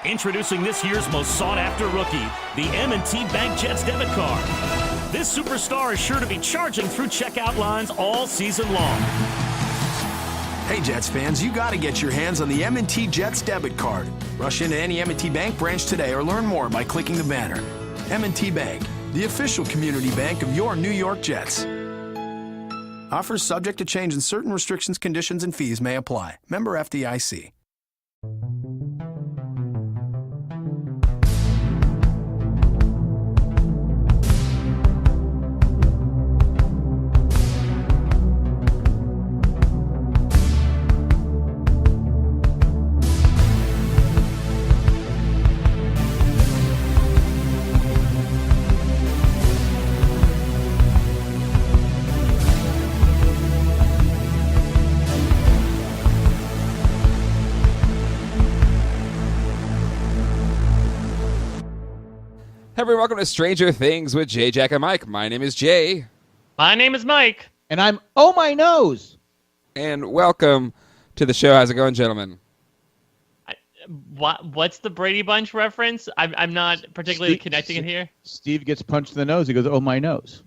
Introducing this year's most sought-after rookie, the M&T Bank Jets debit card. This superstar is sure to be charging through checkout lines all season long. Hey Jets fans, you got to get your hands on the M&T Jets debit card. Rush into any M&T Bank branch today or learn more by clicking the banner. M&T Bank, the official community bank of your New York Jets. Offers subject to change and certain restrictions, conditions, and fees may apply. Member FDIC. Hey everyone, welcome to Stranger Things with Jay, Jack, and Mike. My name is Jay. My name is Mike. And I'm my nose. And welcome to the show. How's it going, gentlemen? What's the Brady Bunch reference? I'm not particularly connecting it here. Steve gets punched in the nose. He goes, "Oh my nose."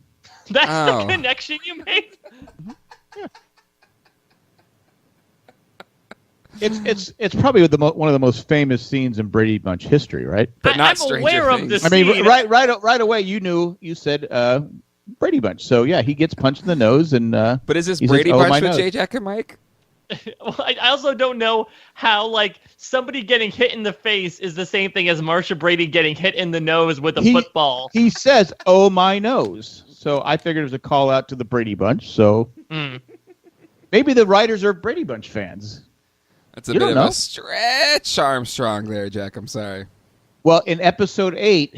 That's the connection you made? Yeah. It's probably one of the most famous scenes in Brady Bunch history, right? But not I'm Stranger aware Things. of this. I mean, right away, you said Brady Bunch. So yeah, he gets punched in the nose, and But is this he Brady says, "Oh, Bunch my with nose." Jay, Jack, and Mike? Well, I also don't know how somebody getting hit in the face is the same thing as Marsha Brady getting hit in the nose with a football. He says, "Oh my nose." So I figured it was a call out to the Brady Bunch. So maybe the writers are Brady Bunch fans. That's a You bit don't of know. a stretch, Armstrong there, Jack. I'm sorry. Well, in episode 8,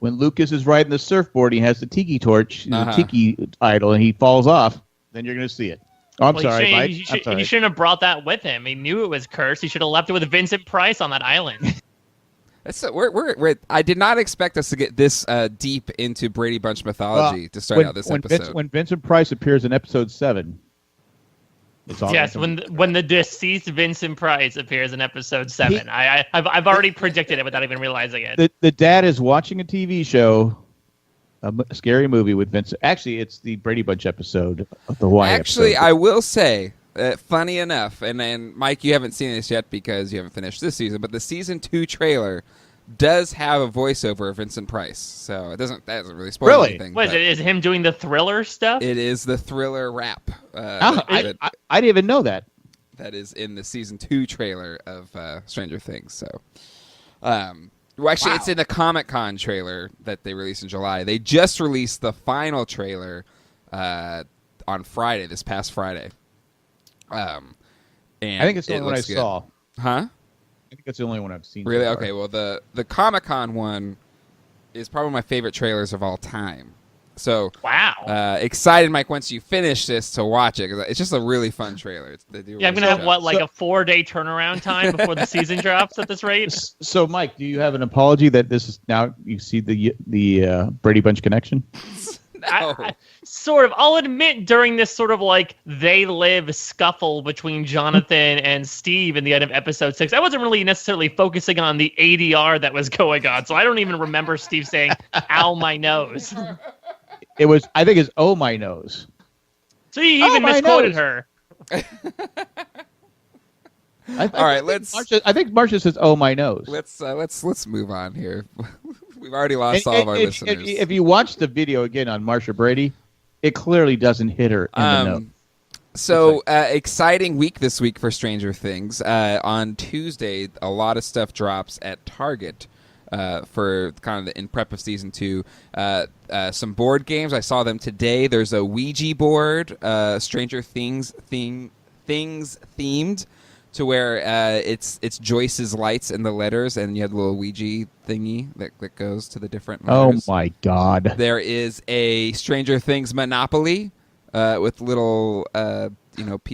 when Lucas is riding the surfboard, he has the tiki torch, the tiki idol, and he falls off. Then you're going to see it. Oh, I'm sorry, Mike. He I'm sorry. shouldn't have brought that with him. He knew it was cursed. He should have left it with Vincent Price on that island. I did not expect us to get this deep into Brady Bunch mythology to start out this episode. When Vincent Price appears in episode 7, it's all yes, when the deceased Vincent Price appears in episode 7. I've already predicted it without even realizing it. The dad is watching a TV show, a scary movie with Vincent. Actually, it's the Brady Bunch episode of the Hawaii Actually, episode. I will say, funny enough, and Mike, you haven't seen this yet because you haven't finished this season, but the season 2 trailer does have a voiceover of Vincent Price, so that doesn't really spoil anything. What is it? Is him doing the Thriller stuff? It is the Thriller rap. I didn't even know that. That is in the season 2 trailer of Stranger Things. So, actually, it's in the Comic-Con trailer that they released in July. They just released the final trailer on Friday, this past Friday. And I think it's the only one I saw. Huh? I think that's the only one I've seen. Really? So far. Okay, well, the Comic-Con one is probably my favorite trailers of all time. So, wow. Excited, Mike, once you finish this to watch it, because it's just a really fun trailer. I'm going to have, a 4-day turnaround time before the season drops at this rate? So, Mike, do you have an apology that this is now you see the Brady Bunch connection? No. Sort of. I'll admit during this sort of they live scuffle between Jonathan and Steve in the end of episode 6, I wasn't really necessarily focusing on the ADR that was going on, so I don't even remember Steve saying, "Ow, my nose." It was, I think it's "Oh my nose." So he even misquoted her. All right, let's. I think Marcia says "Oh my nose." Let's move on here. We've already lost all of our listeners. If you watch the video again on Marsha Brady, it clearly doesn't hit her in the nose. So, exciting week this week for Stranger Things. On Tuesday, a lot of stuff drops at Target for kind of in prep of season 2. Some board games. I saw them today. There's a Ouija board, Stranger Things themed, to where it's Joyce's lights and the letters, and you have the little Ouija thingy that goes to the different letters. Oh my God! There is a Stranger Things Monopoly with little, they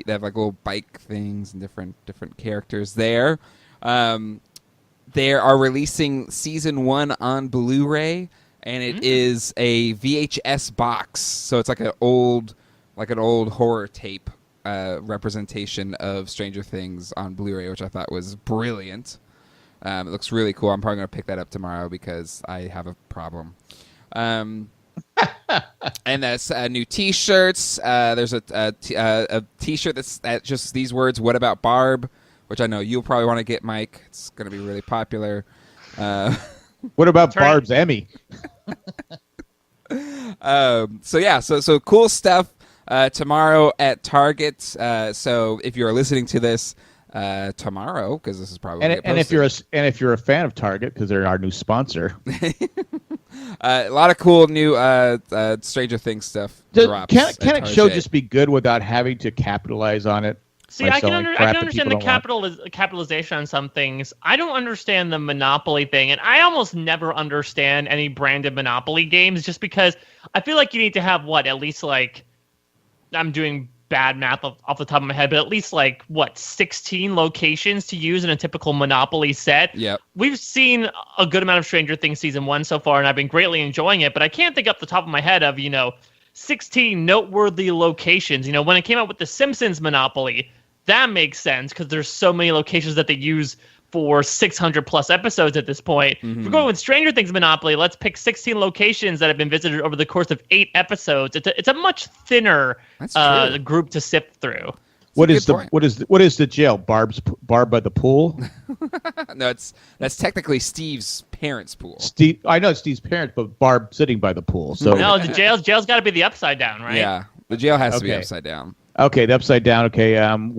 have little bike things and different characters there. They are releasing season 1 on Blu-ray, and it is a VHS box, so it's like an old horror tape representation of Stranger Things on Blu-ray, which I thought was brilliant. It looks really cool. I'm probably going to pick that up tomorrow because I have a problem. And that's new T-shirts. There's a T-shirt that's just these words, "What about Barb?" which I know you'll probably want to get, Mike. It's going to be really popular. What about Barb's Emmy? So cool stuff tomorrow at Target. So if you're listening to this tomorrow, because this is probably and if you're a fan of Target, because they're our new sponsor, a lot of cool new Stranger Things stuff drops. Can a show just be good without having to capitalize on it? See, I can understand the capitalization on some things. I don't understand the Monopoly thing, and I almost never understand any branded Monopoly games just because I feel like you need to have, at least I'm doing bad math off the top of my head, but at least 16 locations to use in a typical Monopoly set. Yep. We've seen a good amount of Stranger Things Season 1 so far, and I've been greatly enjoying it, but I can't think off the top of my head of, 16 noteworthy locations. When it came out with the Simpsons Monopoly, that makes sense because there's so many locations that they use for 600 plus episodes at this point. Mm-hmm. If we're going with Stranger Things Monopoly, let's pick 16 locations that have been visited over the course of 8 episodes. It's a much thinner group to sift through. What is the jail? Barb by the pool? No, that's technically Steve's parents' pool. I know it's Steve's parents, but Barb sitting by the pool. So no, the jail's got to be the upside down, right? Yeah, the jail has to be upside down. Okay, the upside down. Okay,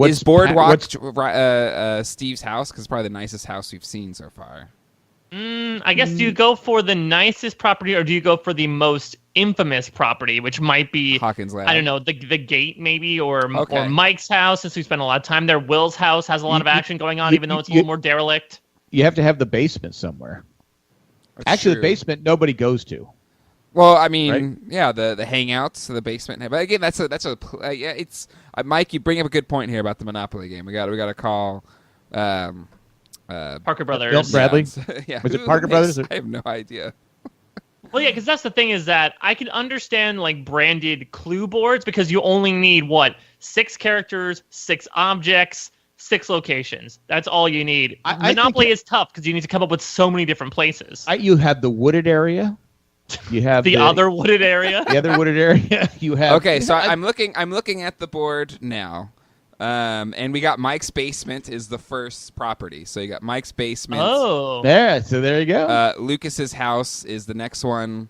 is Boardwalk Steve's house? Because it's probably the nicest house we've seen so far. I guess do you go for the nicest property or do you go for the most infamous property, which might be Hawkins Lab? I don't know, the gate maybe, or Mike's house, since we spent a lot of time there. Will's house has a lot of action going on, even though it's a little more derelict. You have to have the basement somewhere. Actually, the basement nobody goes to. Well, I mean, right? Yeah, the hangouts, the basement. But again, it's Mike. You bring up a good point here about the Monopoly game. We got to call Parker Brothers. Bill Bradley. Yeah, was it Parker Brothers? I have no idea. Well, yeah, because that's the thing is that I can understand branded clue boards because you only need 6 characters, 6 objects, 6 locations. That's all you need. Monopoly is tough because you need to come up with so many different places. You have the wooded area. You have the other wooded area. The other wooded area. You have. Okay, so I'm looking at the board now, and we got Mike's basement is the first property. So you got Mike's basement. Oh, there you go. Lucas's house is the next one.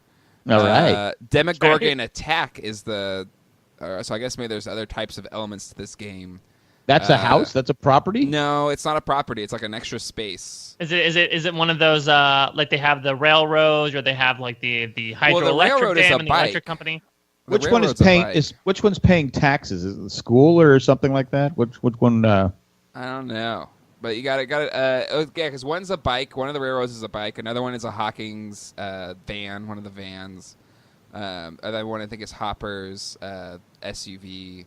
All right. Demogorgon Attack is the. So I guess maybe there's other types of elements to this game. That's a house. That's a property. No, it's not a property. It's like an extra space. Is it one of those they have the railroads or they have the hydroelectric dam and the electric company? Which one is paying? Which one's paying taxes? Is it the school or something like that? Which one? I don't know. But you got it. Because one's a bike. One of the railroads is a bike. Another one is a Hawkins van. One of the vans. Another one I think is Hopper's SUV.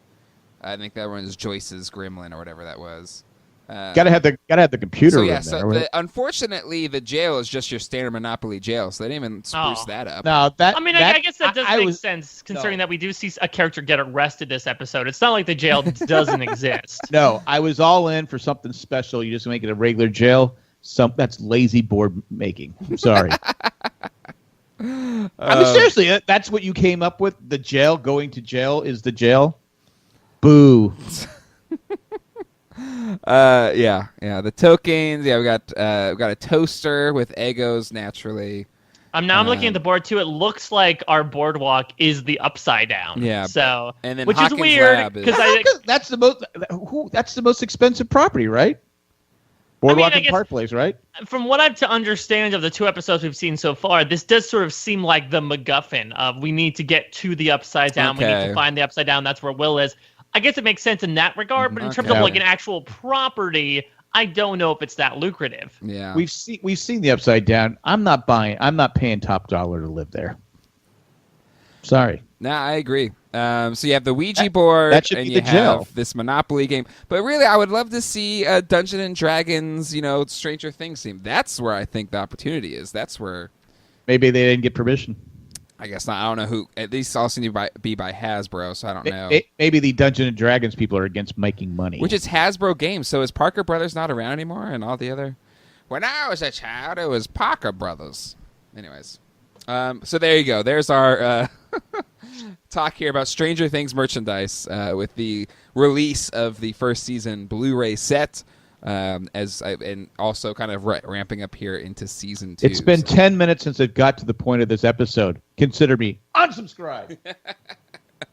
I think that one is Joyce's Gremlin or whatever that was. Gotta have the computer. So yeah, in there, unfortunately, the jail is just your standard Monopoly jail, so they didn't even spruce that up. No, I guess that does make sense considering that we do see a character get arrested this episode. It's not like the jail doesn't exist. No, I was all in for something special. You just make it a regular jail. That's lazy board making. I'm sorry. Seriously, that's what you came up with. The jail, going to jail is the jail. Boo. The tokens. Yeah, we got a toaster with Eggos naturally. I'm looking at the board too. It looks like our boardwalk is the upside down. Yeah. So and then which Hawkins is weird Lab because that's the most expensive property, right? Boardwalk and Park Place, right? From what I've to understand of the 2 episodes we've seen so far, this does sort of seem like the MacGuffin of we need to get to the upside down. Okay. We need to find the upside down. That's where Will is. I guess it makes sense in that regard, but in terms of an actual property, I don't know if it's that lucrative. Yeah, we've seen the upside down. I'm not paying top dollar to live there. Sorry. Nah, I agree. So you have the Ouija board, that should and be you the jail. have this Monopoly game. But really, I would love to see a Dungeons and Dragons, Stranger Things theme. That's where I think the opportunity is. That's where. Maybe they didn't get permission. I guess not. I don't know who. At least all seem to be by Hasbro, so I don't know. Maybe the Dungeons and Dragons people are against making money. Which is Hasbro games. So is Parker Brothers not around anymore, and all the other? When I was a child, it was Parker Brothers. Anyways, so there you go. There's our talk here about Stranger Things merchandise with the release of the first season Blu-ray set, and also kind of ramping up here into season 2. It's been 10 minutes since it got to the point of this episode. Consider me unsubscribed.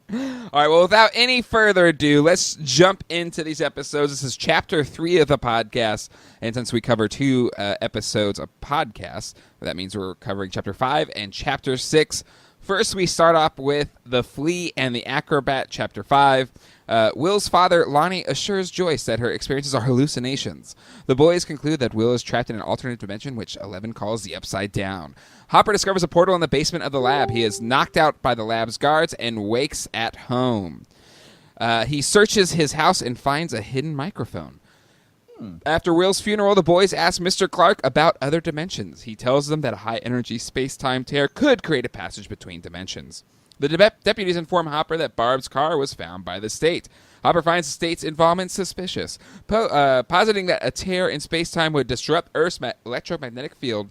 All right, well, without any further ado, let's jump into these episodes. This is Chapter 3 of the podcast, and since we cover 2 episodes of podcasts, that means we're covering Chapter 5 and Chapter 6. First, we start off with The Flea and the Acrobat, Chapter 5. Will's father, Lonnie, assures Joyce that her experiences are hallucinations. The boys conclude that Will is trapped in an alternate dimension, which Eleven calls the Upside Down. Hopper discovers a portal in the basement of the lab. He is knocked out by the lab's guards and wakes at home. He searches his house and finds a hidden microphone. After Will's funeral, the boys ask Mr. Clark about other dimensions. He tells them that a high-energy space-time tear could create a passage between dimensions. The deputies inform Hopper that Barb's car was found by the state. Hopper finds the state's involvement suspicious, positing that a tear in space-time would disrupt Earth's electromagnetic field.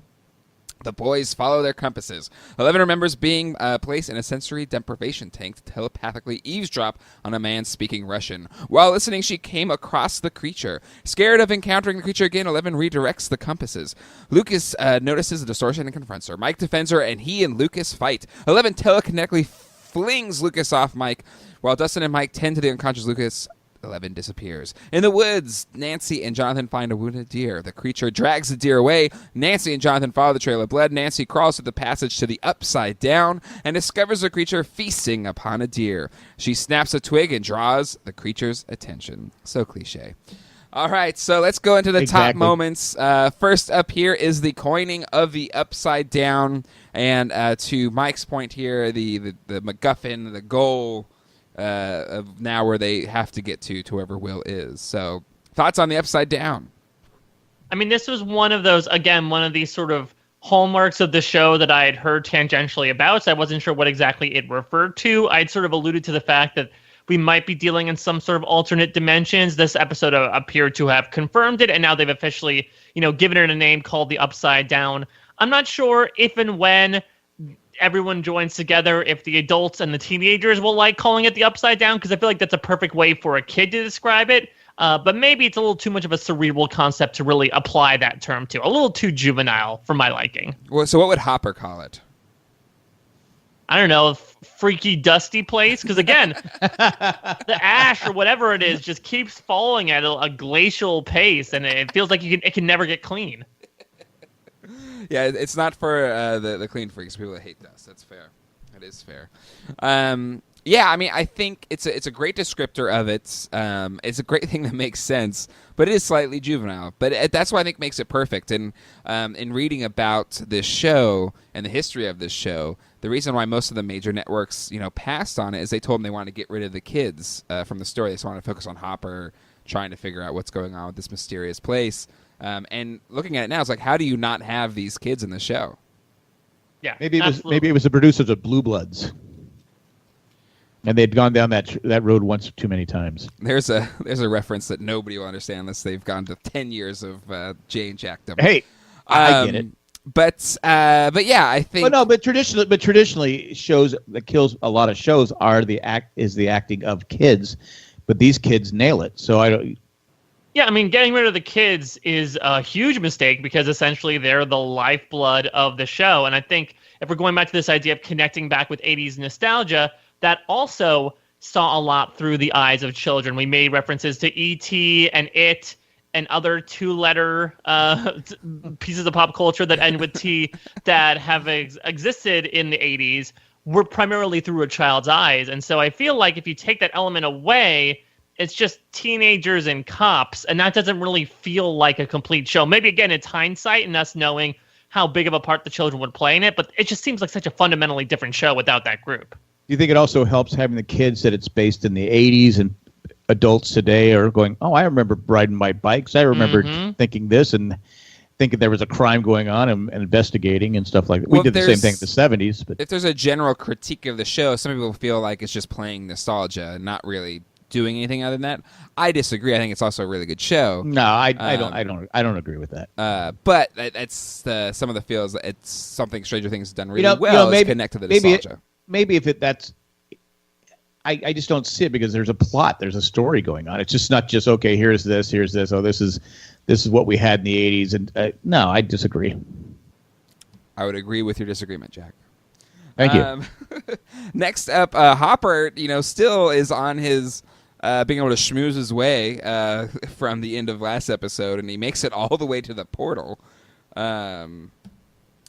The boys follow their compasses. 11 remembers being placed in a sensory deprivation tank to telepathically eavesdrop on a man speaking Russian. While listening, she came across the creature. Scared of encountering the creature again, 11 redirects the compasses. Lucas notices the distortion and confronts her. Mike defends her, and he and Lucas fight. 11 telekinetically flings Lucas off Mike. While Dustin and Mike tend to the unconscious Lucas, 11 disappears. In the woods, Nancy and Jonathan find a wounded deer. The creature drags the deer away. Nancy and Jonathan follow the trail of blood. Nancy crawls through the passage to the Upside Down and discovers the creature feasting upon a deer. She snaps a twig and draws the creature's attention. So cliche. All right, so let's go into the top moments. First up here is the coining of the Upside Down. And to Mike's point here, the MacGuffin, the goal of now where they have to get to whoever Will is. So, thoughts on the Upside Down? I mean, this was one of these sort of hallmarks of the show that I had heard tangentially about, so I wasn't sure what exactly it referred to. I'd sort of alluded to the fact that we might be dealing in some sort of alternate dimensions. This episode appeared to have confirmed it, and now they've officially, given it a name called the Upside Down. I'm not sure if and when everyone joins together, if the adults and the teenagers will like calling it the Upside Down, because I feel like that's a perfect way for a kid to describe it. But maybe it's a little too much of a cerebral concept to really apply that term to. A little too juvenile for my liking. Well, so what would Hopper call it? I don't know, freaky, dusty place? Because again, the ash or whatever it is just keeps falling at a glacial pace, and it feels like it can never get clean. Yeah, it's not for the clean freaks, people that hate dust. That's fair. That is fair. Yeah, I mean, I think it's a great descriptor of it. It's a great thing that makes sense, but it is slightly juvenile. But that's what I think makes it perfect. And in reading about this show and the history of this show, the reason why most of the major networks, passed on it is they told them they wanted to get rid of the kids from the story. They just wanted to focus on Hopper trying to figure out what's going on with this mysterious place. And looking at it now, it's like, how do you not have these kids in the show? Yeah, maybe it was the producers of Blue Bloods, and they'd gone down that road once too many times. There's a reference that nobody will understand unless they've gone to 10 years of Jay and Jack. Hey, I get it. But yeah, I think. But traditionally, shows that kills a lot of shows are the acting of kids, but these kids nail it. So I don't. Yeah, I mean, getting rid of the kids is a huge mistake because essentially they're the lifeblood of the show. And I think if we're going back to this idea of connecting back with 80s nostalgia, that also saw a lot through the eyes of children. We made references to E.T. and It and other 2-letter pieces of pop culture that end with T that have existed in the 80s were primarily through a child's eyes. And so I feel like if you take that element away, it's just teenagers and cops, and that doesn't really feel like a complete show. Maybe, again, it's hindsight and us knowing how big of a part the children would play in it, but it just seems like such a fundamentally different show without that group. Do you think it also helps having the kids that it's based in the 80s and adults today are going, oh, I remember riding my bikes. I remember thinking this and thinking there was a crime going on and investigating and stuff like that. We did the same thing in the 70s. But if there's a general critique of the show, some people feel like it's just playing nostalgia and not really doing anything other than that. I disagree. I think it's also a really good show. No, I don't agree with that. But it's some of the feels that it's something Stranger Things has done really well. Maybe, is connect to the nostalgia. Maybe if that's. I just don't see it because there's a plot, there's a story going on. It's just not just okay. Here's this. Oh, this is what we had in the '80s, and no, I disagree. I would agree with your disagreement, Jack. Thank you. Next up, Hopper, still is on his being able to schmooze his way from the end of last episode, and he makes it all the way to the portal. And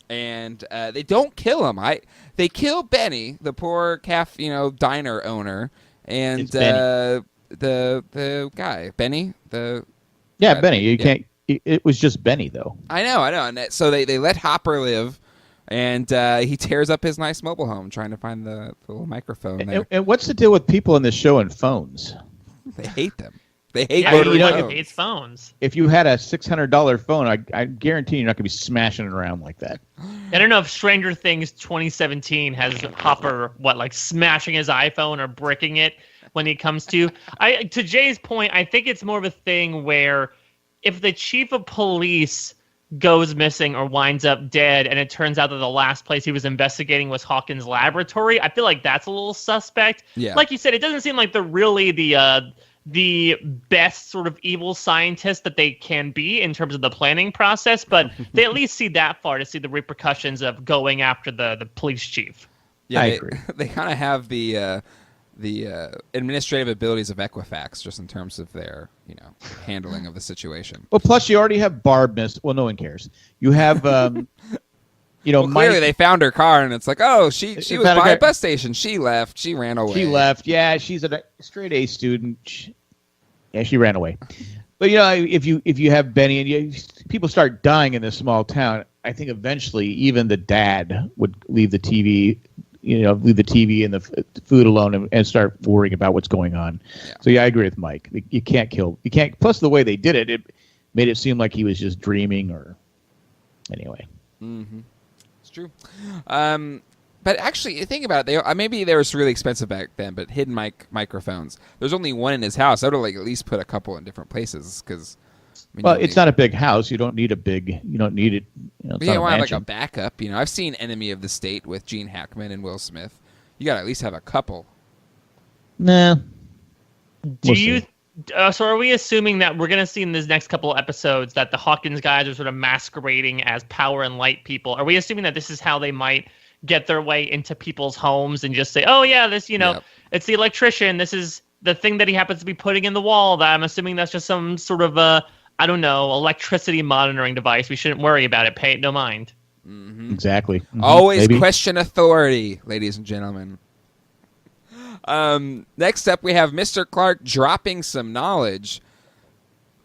they don't kill him. They kill Benny, the poor calf, diner owner, and the guy, Benny. Benny. You can't. It was just Benny, though. I know. And so they let Hopper live, and he tears up his nice mobile home trying to find the little microphone there. And what's the deal with people in this show and phones? They hate them. They hate phones. Hates phones. If you had a $600 phone, I guarantee you're not going to be smashing it around like that. I don't know if Stranger Things 2017 has Hopper smashing his iPhone or bricking it when he comes to. To Jay's point, I think it's more of a thing where if the chief of police goes missing or winds up dead, and it turns out that the last place he was investigating was Hawkins' laboratory, I feel like that's a little suspect. Yeah. Like you said, it doesn't seem like they're really the best sort of evil scientist that they can be in terms of the planning process, but they at least see that far to see the repercussions of going after the police chief. Yeah, I agree. They kind of have the administrative abilities of Equifax, just in terms of their handling of the situation. Well, plus you already have Barb well, no one cares. You have clearly they found her car, and it's like, oh, she was by a bus station. She left. She ran away. She left. Yeah, she's a straight A student. Yeah, she ran away. But if you have Benny and people start dying in this small town, I think eventually even the dad would leave the TV, leave the TV and the food alone and start worrying about what's going on. Yeah. So I agree with Mike. You can't kill. You can't. Plus the way they did it, it made it seem like he was just dreaming. Or anyway. Mm-hmm. It's true. But actually, think about it. Maybe they were really expensive back then, but hidden microphones. There's only one in his house. I would have at least put a couple in different places because. It's not a big house. You don't need a big. You don't need it. It's you want like a backup. I've seen Enemy of the State with Gene Hackman and Will Smith. You got to at least have a couple. Nah. So are we assuming that we're going to see in these next couple of episodes that the Hawkins guys are sort of masquerading as power and light people? Are we assuming that this is how they might get their way into people's homes and just say, oh, yeah, this, Yep. It's the electrician. This is the thing that he happens to be putting in the wall. That I'm assuming that's just some sort of, electricity monitoring device. We shouldn't worry about it. Pay it no mind. Mm-hmm. Exactly. Mm-hmm. Always question authority, ladies and gentlemen. Next up, we have Mr. Clark dropping some knowledge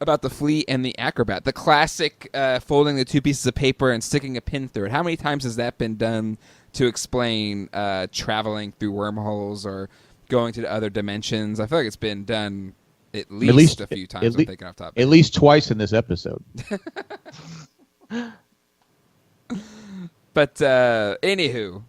about the Flea and the Acrobat. The classic folding the two pieces of paper and sticking a pin through it. How many times has that been done to explain traveling through wormholes or going to other dimensions? I feel like it's been done at least a few times. I'm thinking off top. At least twice in this episode. But anywho,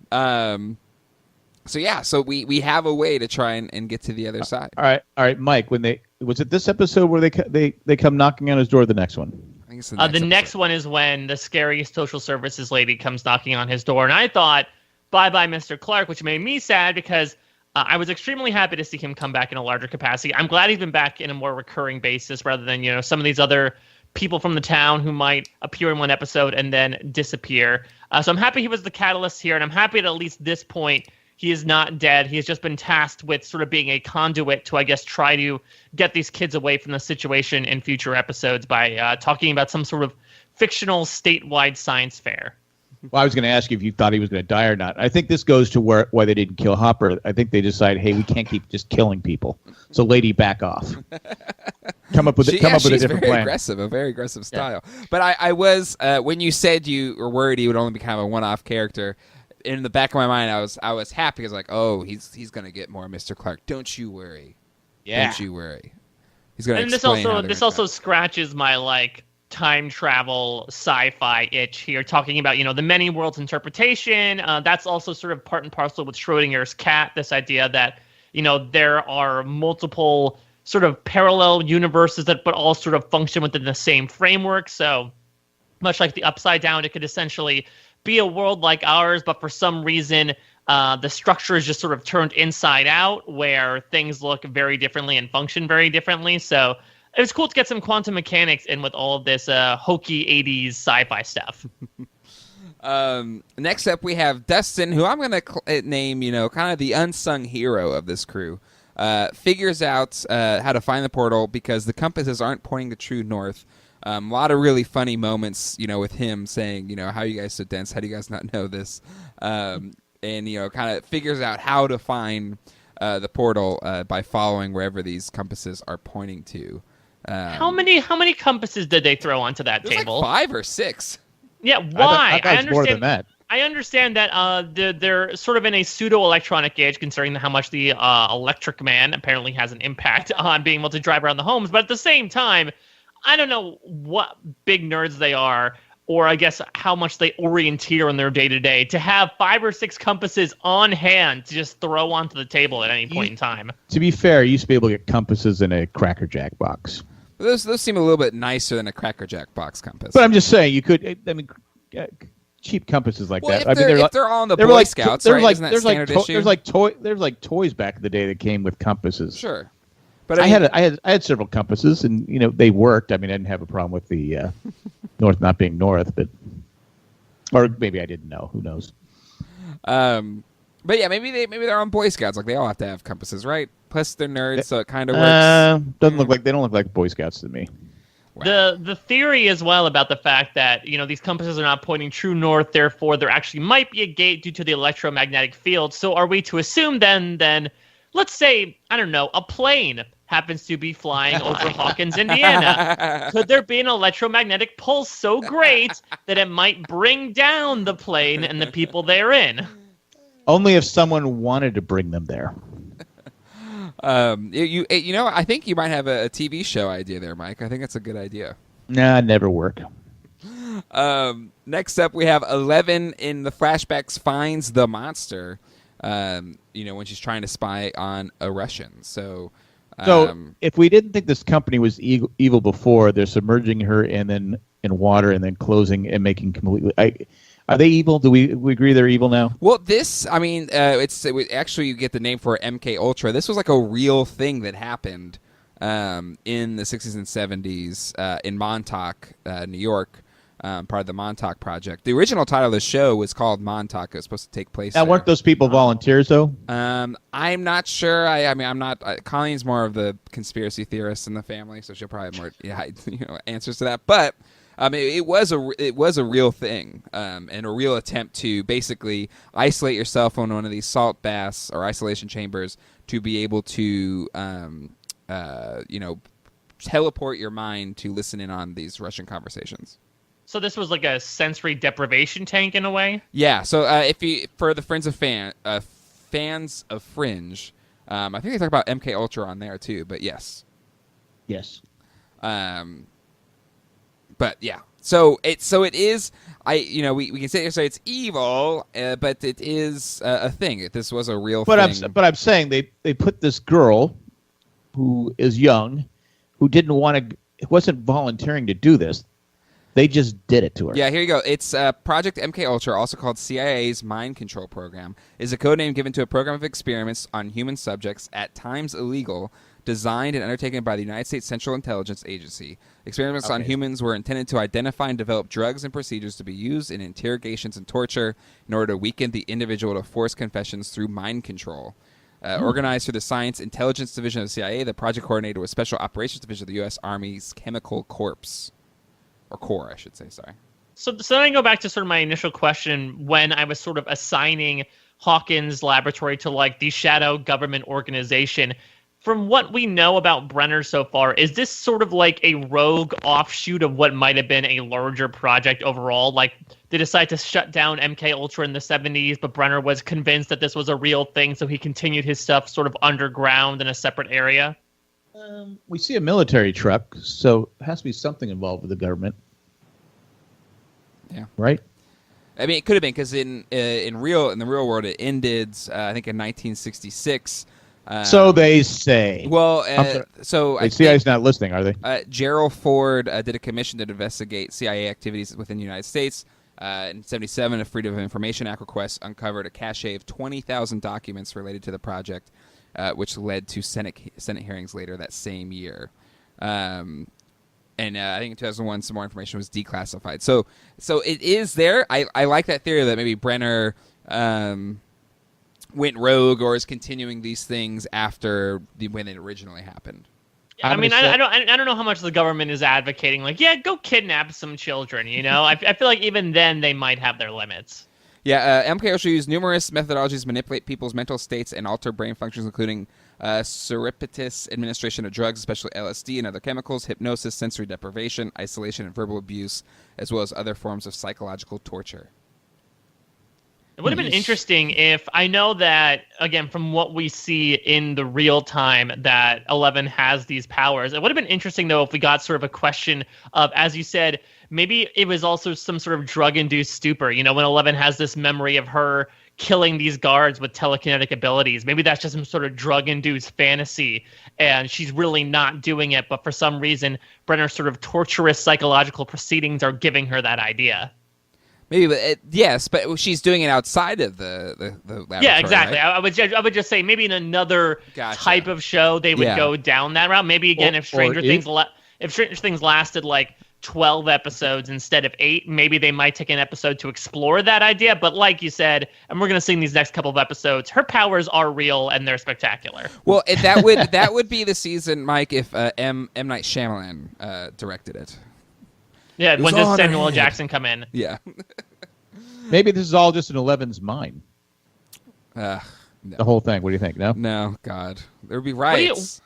so we have a way to try and get to the other side. All right, Mike. Was it this episode where they come knocking on his door? The next one. I think it's the next one is when the scary social services lady comes knocking on his door, and I thought, bye, Mr. Clark, which made me sad because I was extremely happy to see him come back in a larger capacity. I'm glad he's been back in a more recurring basis rather than some of these other people from the town who might appear in one episode and then disappear. So I'm happy he was the catalyst here, and I'm happy at least this point he is not dead. He has just been tasked with sort of being a conduit to, I guess, try to get these kids away from the situation in future episodes by talking about some sort of fictional statewide science fair. Well, I was going to ask you if you thought he was going to die or not. I think this goes to why they didn't kill Hopper. I think they decided, hey, we can't keep just killing people. So, lady, back off. Come up with a different plan. A very aggressive style. Yeah. But I was when you said you were worried he would only become a one-off character. In the back of my mind, I was happy because he's going to get more Mr. Clark. Don't you worry. Yeah. Don't you worry. He's going to. And this also scratches my time travel sci-fi itch here, talking about the many worlds interpretation. That's also sort of part and parcel with Schrodinger's cat. This idea that there are multiple sort of parallel universes but all sort of function within the same framework. So much like the Upside Down, it could essentially be a world like ours, but for some reason, the structure is just sort of turned inside out, where things look very differently and function very differently. So it was cool to get some quantum mechanics in with all of this hokey 80s sci-fi stuff. Next up, we have Dustin, who I'm going to name, kind of the unsung hero of this crew. Figures out how to find the portal because the compasses aren't pointing to true north. A lot of really funny moments, with him saying, how are you guys so dense? How do you guys not know this? And, kind of figures out how to find the portal by following wherever these compasses are pointing to. How many compasses did they throw onto that table? Like 5 or 6. Yeah, why? I thought it was more than that. I understand that they're sort of in a pseudo-electronic age, considering how much the Electric Man apparently has an impact on being able to drive around the homes. But at the same time, I don't know what big nerds they are, or I guess how much they orienteer in their day-to-day, to have 5 or 6 compasses on hand to just throw onto the table at any point in time. To be fair, you used to be able to get compasses in a Cracker Jack box. Those seem a little bit nicer than a Cracker Jack box compass. But I'm just saying, you could. I mean, cheap compasses like that. If they're all in the Boy Scouts, right? Isn't that standard issue? There's like toys back in the day that came with compasses. Sure, but I had several compasses, and they worked. I mean, I didn't have a problem with the north not being north, or maybe I didn't know. Who knows? But yeah, maybe they're on Boy Scouts. Like they all have to have compasses, right? Plus they're nerds, so it kind of works. They don't look like Boy Scouts to me. Wow. The theory as well about the fact that these compasses are not pointing true north, therefore there actually might be a gate due to the electromagnetic field. So are we to assume then let's say, I don't know, a plane happens to be flying over Hawkins, Indiana. Could there be an electromagnetic pulse so great that it might bring down the plane and the people therein? Only if someone wanted to bring them there. I think you might have a TV show idea there, Mike. I think that's a good idea. Nah, never work. Next up, we have 11 in the flashbacks finds the monster. When she's trying to spy on a Russian. So if we didn't think this company was evil before, they're submerging her and then in water and then closing and making completely. Are they evil? Do we agree they're evil now? Well, this, actually you get the name for MK Ultra. This was like a real thing that happened in the 60s and 70s in Montauk, New York, part of the Montauk Project. The original title of the show was called Montauk. It was supposed to take place Now, there. weren't those people volunteers, though? I'm not sure. I'm not. Colleen's more of the conspiracy theorist in the family, so she'll probably have more answers to that. But it was a real thing, and a real attempt to basically isolate yourself on one of these salt baths or isolation chambers to be able to, teleport your mind to listen in on these Russian conversations. So this was like a sensory deprivation tank in a way? Yeah. So for the fans of Fringe, I think they talk about MK Ultra on there too. But yes. Yes. But yeah, so it is. We can sit here and say it's evil, but it is a thing. This was a real thing. But I'm saying they put this girl, who is young, who wasn't volunteering to do this. They just did it to her. Yeah, here you go. It's Project MK Ultra, also called CIA's Mind Control Program, is a code name given to a program of experiments on human subjects, at times illegal, designed and undertaken by the United States Central Intelligence Agency. Experiments on humans were intended to identify and develop drugs and procedures to be used in interrogations and torture in order to weaken the individual to force confessions through mind control. Organized through the Science Intelligence Division of the CIA, the project coordinator was Special Operations Division of the U.S. Army's Chemical Corps. Or Corps, I should say, sorry. So then I go back to sort of my initial question when I was sort of assigning Hawkins Laboratory to like the shadow government organization. From what we know about Brenner so far, is this sort of like a rogue offshoot of what might have been a larger project overall? Like, they decided to shut down MK Ultra in the 70s, but Brenner was convinced that this was a real thing, so he continued his stuff sort of underground in a separate area? We see a military truck, so it has to be something involved with the government. Yeah. Right? I mean, it could have been, because in the real world, it ended, I think, in 1966. So they say. Well, so I CIA's not listening, are they? Gerald Ford did a commission to investigate CIA activities within the United States. In 1977, a Freedom of Information Act request uncovered a cache of 20,000 documents related to the project, which led to Senate hearings later that same year. And I think in 2001, some more information was declassified. So it is there. I like that theory that maybe Brenner went rogue or is continuing these things after when it originally happened. I mean, I don't know how much the government is advocating. Like, yeah, go kidnap some children. I feel like even then they might have their limits. Yeah, MK Ultra used numerous methodologies to manipulate people's mental states and alter brain functions, including surreptitious administration of drugs, especially LSD and other chemicals, hypnosis, sensory deprivation, isolation, and verbal abuse, as well as other forms of psychological torture. It would have been interesting if, I know that, again, from what we see in the real time, that 11 has these powers. It would have been interesting, though, if we got sort of a question of, as you said, maybe it was also some sort of drug-induced stupor. When 11 has this memory of her killing these guards with telekinetic abilities. Maybe that's just some sort of drug-induced fantasy, and she's really not doing it, but for some reason, Brenner's sort of torturous psychological proceedings are giving her that idea. Maybe, but yes, but she's doing it outside of the laboratory. Yeah, exactly. Right? I would just say maybe in another type of show they would go down that route. Maybe again, if Stranger Things lasted like 12 episodes instead of 8, maybe they might take an episode to explore that idea. But like you said, and we're going to see in these next couple of episodes, her powers are real and they're spectacular. Well, that would be the season, Mike, if M. Night Shyamalan directed it. Yeah, when does Samuel L. Jackson come in? Yeah. Maybe this is all just in 11's mind. No. The whole thing. What do you think? No? No, God. There would be riots.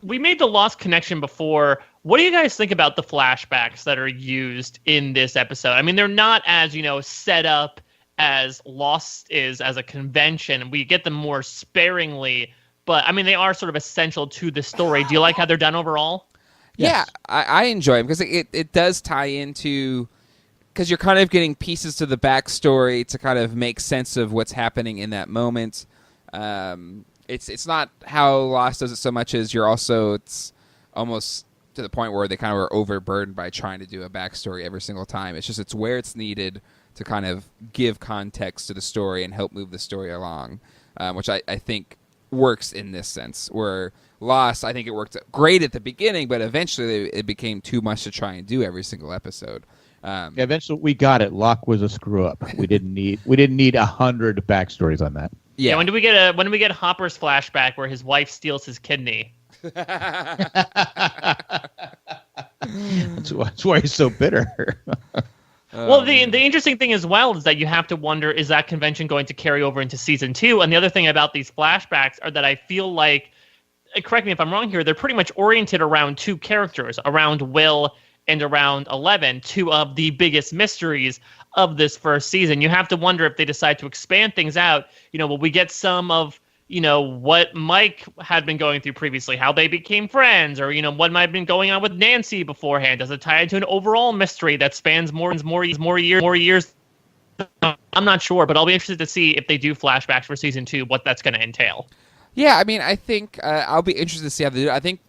We made the Lost connection before. What do you guys think about the flashbacks that are used in this episode? I mean, they're not as, set up as Lost is as a convention. We get them more sparingly, but, I mean, they are sort of essential to the story. Do you like how they're done overall? Yes. Yeah, I enjoy them because it does tie into, because you're kind of getting pieces to the backstory to kind of make sense of what's happening in that moment. It's not how Lost does it so much as it's almost to the point where they kind of are overburdened by trying to do a backstory every single time. It's where it's needed to kind of give context to the story and help move the story along, which I think works in this sense, where Lost, I think it worked great at the beginning, but eventually it became too much to try and do every single episode. Eventually we got it. Locke was a screw up. We didn't need 100 backstories on that. Yeah. When do we get Hopper's flashback where his wife steals his kidney? That's why he's so bitter. Well, the interesting thing as well is that you have to wonder, is that convention going to carry over into season 2? And the other thing about these flashbacks are that I feel like, correct me if I'm wrong here, they're pretty much oriented around two characters, around Will and around 11, two of the biggest mysteries of this first season. You have to wonder if they decide to expand things out. Will we get some of, what Mike had been going through previously, how they became friends, or, what might have been going on with Nancy beforehand? Does it tie into an overall mystery that spans more years? I'm not sure, but I'll be interested to see if they do flashbacks for season 2, what that's going to entail. Yeah, I mean, I think I'll be interested to see how they do it. I think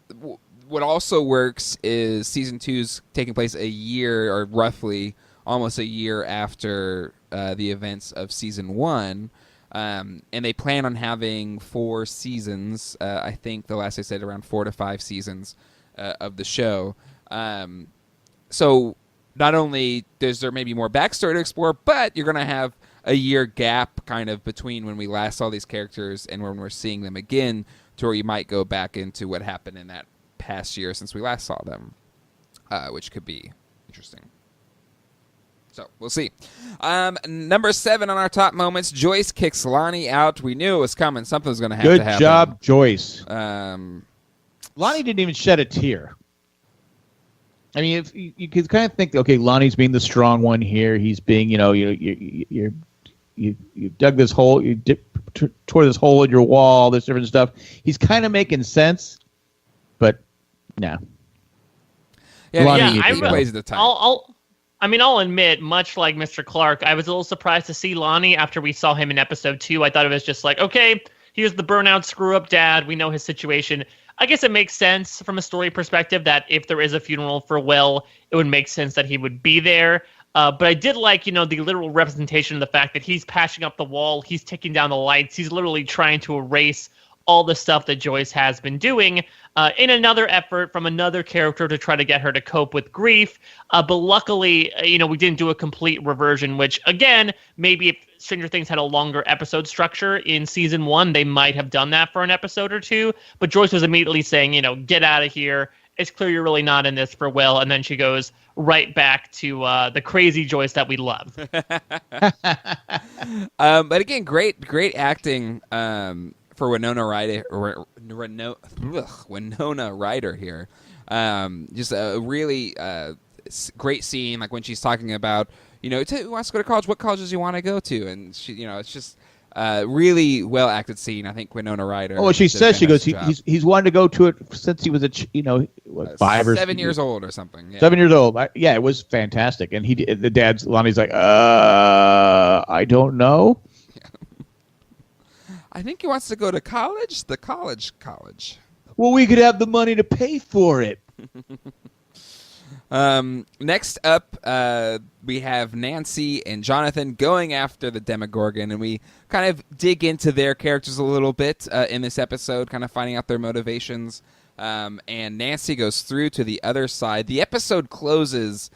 what also works is season 2's taking place a year, or roughly almost a year after the events of season 1. And they plan on having 4 seasons. I think the last I said around 4 to 5 seasons of the show. So not only is there maybe more backstory to explore, but you're going to have a year gap kind of between when we last saw these characters and when we're seeing them again, to where you might go back into what happened in that past year since we last saw them, which could be interesting. So we'll see. Number 7 on our top moments, Joyce kicks Lonnie out. We knew it was coming. Something was going to have to happen. Good job, Joyce. Um, Lonnie didn't even shed a tear. I mean, if you could kind of think, okay, Lonnie's being the strong one here. He's being, you dug this hole, you tore this hole in your wall, this different stuff. He's kind of making sense, but no. Yeah, he plays the type. I'll admit, much like Mr. Clark, I was a little surprised to see Lonnie after we saw him in episode 2. I thought it was just like, okay, he was the burnout screw-up dad. We know his situation. I guess it makes sense from a story perspective that if there is a funeral for Will, it would make sense that he would be there. But I did like, the literal representation of the fact that he's patching up the wall, he's taking down the lights, he's literally trying to erase all the stuff that Joyce has been doing in another effort from another character to try to get her to cope with grief. But luckily, we didn't do a complete reversion, which, again, maybe if Stranger Things had a longer episode structure in season 1, they might have done that for an episode or two. But Joyce was immediately saying, get out of here. It's clear you're really not in this for Will. And then she goes right back to the crazy Joyce that we love. But again, great acting for Winona Ryder here. Just a really great scene, like when she's talking about, who wants to go to college, what colleges you want to go to, and she, it's just really well acted scene. I think Winona Ryder. Oh, well, she says, she goes, he's wanted to go to it since he was 5 or 7 years old or something. Yeah. 7 years old. Yeah, it was fantastic. And Lonnie's like, I don't know. I think he wants to go to college. The college. Well, we could have the money to pay for it. Next up, we have Nancy and Jonathan going after the Demogorgon, and we kind of dig into their characters a little bit in this episode, kind of finding out their motivations. And Nancy goes through to the other side. The episode closes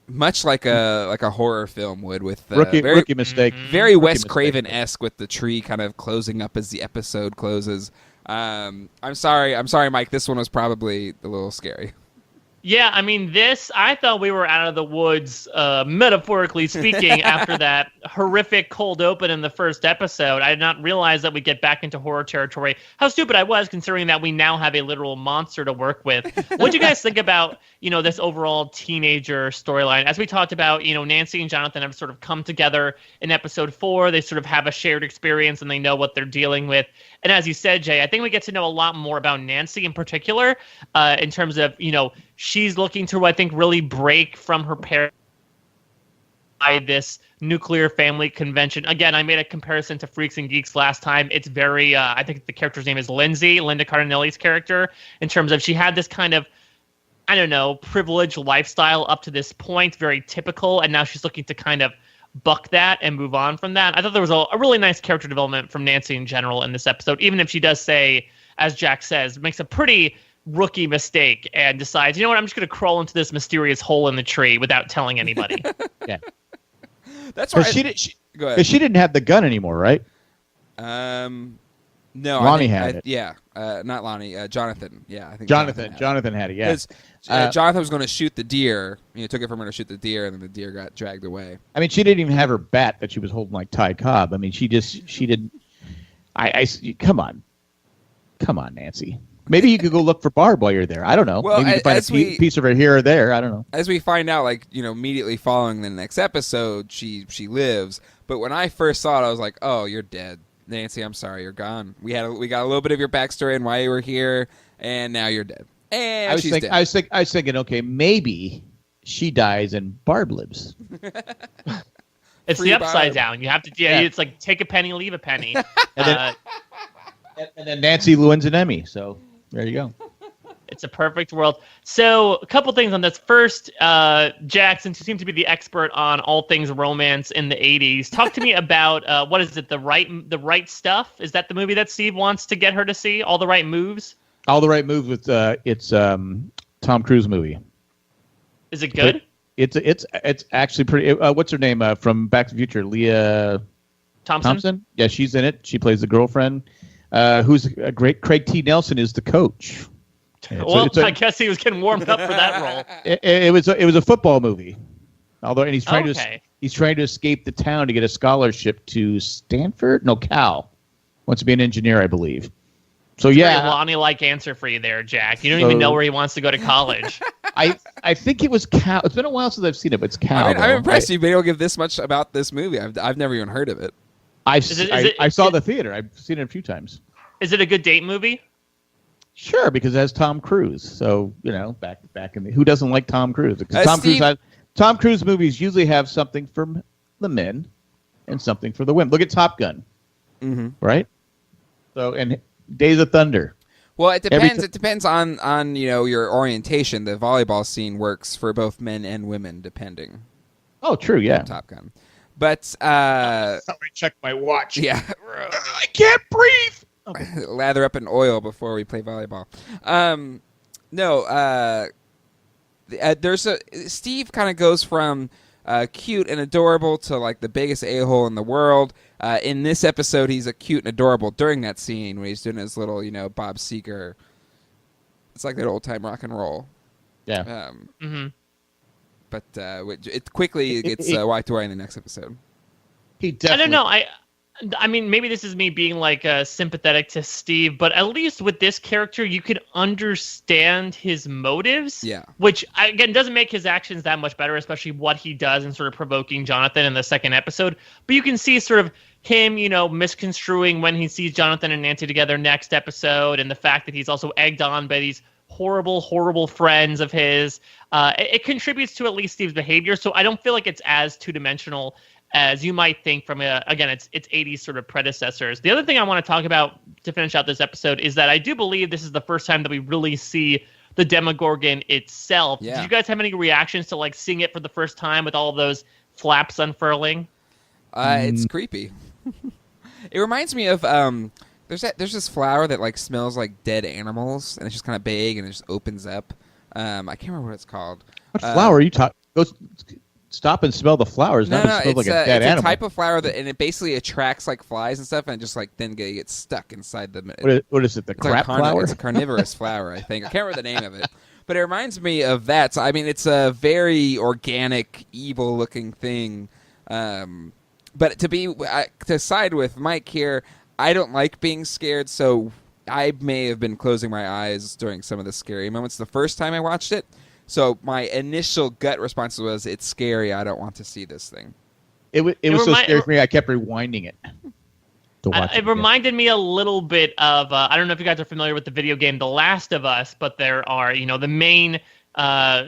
much like a horror film would, with rookie mistake, very Wes Craven-esque, with the tree kind of closing up as the episode closes. I'm sorry, Mike. This one was probably a little scary. Yeah, I mean, I thought we were out of the woods, metaphorically speaking, after that horrific cold open in the first episode. I did not realize that we'd get back into horror territory. How stupid I was, considering that we now have a literal monster to work with. What do you guys think about, this overall teenager storyline? As we talked about, Nancy and Jonathan have sort of come together in episode 4. They sort of have a shared experience and they know what they're dealing with. And as you said, Jay, I think we get to know a lot more about Nancy in particular, in terms of, she's looking to, I think, really break from her parents by this nuclear family convention. Again, I made a comparison to Freaks and Geeks last time. It's very, I think the character's name is Linda Cardinelli's character, in terms of she had this kind of, privileged lifestyle up to this point, very typical, and now she's looking to kind of buck that and move on from that. I thought there was a really nice character development from Nancy in general in this episode, even if she does say, as Jack says, makes a pretty rookie mistake and decides, I'm just going to crawl into this mysterious hole in the tree without telling anybody. Yeah, that's right. Go ahead. She didn't have the gun anymore, right? No, Lonnie had it. Yeah, not Lonnie. Jonathan. Yeah, I think Jonathan had it. Yeah, because Jonathan was going to shoot the deer. Took it from her to shoot the deer, and then the deer got dragged away. I mean, she didn't even have her bat that she was holding like Ty Cobb. I mean, she didn't. Come on, Nancy. Maybe you could go look for Barb while you're there. I don't know. Well, maybe you can find a piece of her here or there. I don't know. As we find out, immediately following the next episode, she lives. But when I first saw it, I was like, "Oh, you're dead, Nancy. I'm sorry, you're gone. We got a little bit of your backstory and why you were here, and now you're dead." And she's dead. I was thinking, okay, maybe she dies and Barb lives. It's the upside down. You have to. Yeah, it's like take a penny, leave a penny. And then Nancy wins an Emmy. So there you go. It's a perfect world. So a couple things on this. First, Jack, since you seem to be the expert on all things romance in the 80s, talk to me about, what is it, The Right Stuff? Is that the movie that Steve wants to get her to see? All the Right Moves? All the Right Moves with, it's Tom Cruise movie. Is it good? It's actually pretty, what's her name from Back to the Future? Leah Thompson? Yeah, she's in it. She plays the girlfriend. Who's a great, Craig T. Nelson is the coach. Well, I guess he was getting warmed up for that role. It was a football movie, and he's trying to escape the town to get a scholarship to Stanford. No, Cal. Wants to be an engineer, I believe. So it's a Lonnie-like answer for you there, Jack. You don't even know where he wants to go to college. I think it was Cal. It's been a while since I've seen it, but it's Cal. I'm impressed you've been able to give this much about this movie. I've never even heard of it. I saw the theater. I've seen it a few times. Is it a good date movie? Sure, because it has Tom Cruise. So back in the, who doesn't like Tom Cruise? Because Tom Cruise movies usually have something for the men and something for the women. Look at Top Gun, right? So and Days of Thunder. Well, it depends. It depends on your orientation. The volleyball scene works for both men and women, depending. Oh, true. Yeah. Top Gun, but Somebody check my watch. Yeah, I can't breathe. Okay. Lather up in oil before we play volleyball. There's Steve kind of goes from cute and adorable to like the biggest a-hole in the world. In this episode, he's a cute and adorable during that scene when he's doing his little, Bob Seger. It's like that old time rock and roll. Yeah. But it quickly gets wiped away in the next episode. He definitely. I don't know. I mean, maybe this is me being like sympathetic to Steve, but at least with this character, you can understand his motives. Yeah. Which again doesn't make his actions that much better, especially what he does in sort of provoking Jonathan in the second episode. But you can see sort of him, misconstruing when he sees Jonathan and Nancy together next episode, and the fact that he's also egged on by these horrible, horrible friends of his. It contributes to at least Steve's behavior, so I don't feel like it's as two-dimensional as you might think from its 80s sort of predecessors. The other thing I want to talk about to finish out this episode is that I do believe this is the first time that we really see the Demogorgon itself. Yeah. Did you guys have any reactions to like seeing it for the first time with all of those flaps unfurling? It's creepy. It reminds me of there's this flower that like smells like dead animals, and it's just kind of big and it just opens up. I can't remember what it's called. What flower are you talking? Go stop and smell the flowers. No, It smells like a dead it's animal. a type of flower and it basically attracts like flies and stuff, and it just like then gets stuck inside the. What is it? The crap flower? It's a carnivorous flower, I think. I can't remember the name of it, but it reminds me of that. So I mean, it's a very organic, evil-looking thing. But to side with Mike here, I don't like being scared, so I may have been closing my eyes during some of the scary moments the first time I watched it. So my initial gut response was, it's scary, I don't want to see this thing. It was so scary for me, I kept rewinding it. It reminded me a little bit of, I don't know if you guys are familiar with the video game The Last of Us, but there are, the main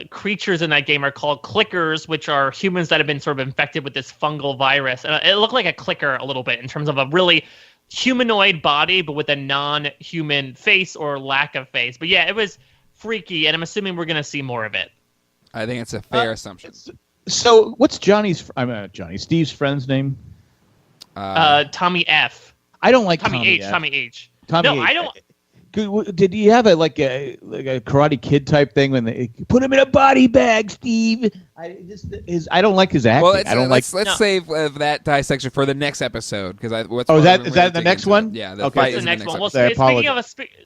creatures in that game are called clickers, which are humans that have been sort of infected with this fungal virus. And it looked like a clicker a little bit in terms of a really humanoid body, but with a non-human face or lack of face. But yeah, it was freaky, and I'm assuming we're going to see more of it. I think it's a fair assumption. So what's Steve's friend's name? Tommy F. I don't like Tommy H. F. Tommy H. Tommy No, H. I don't. Did he have a Karate Kid type thing when they put him in a body bag, Steve? I don't like his acting. Well, let's save that dissection for the next episode because is that the next one? Yeah, okay, the next one. Well, so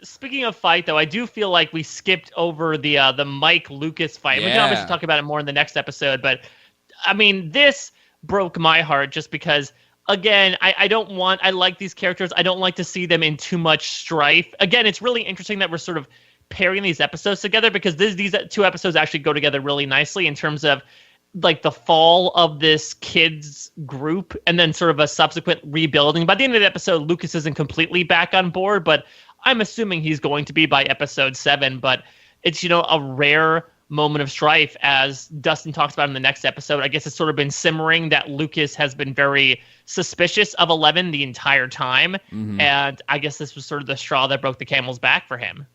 speaking of fight, though, I do feel like we skipped over the Mike Lucas fight. Yeah. We can obviously talk about it more in the next episode, but I mean, this broke my heart just because. Again, I like these characters. I don't like to see them in too much strife. Again, it's really interesting that we're sort of pairing these episodes together because these two episodes actually go together really nicely in terms of like the fall of this kids group and then sort of a subsequent rebuilding. By the end of the episode, Lucas isn't completely back on board, but I'm assuming he's going to be by episode 7. But it's, a rare moment of strife, as Dustin talks about in the next episode. I guess it's sort of been simmering that Lucas has been very suspicious of 11 the entire time, and I guess this was sort of the straw that broke the camel's back for him.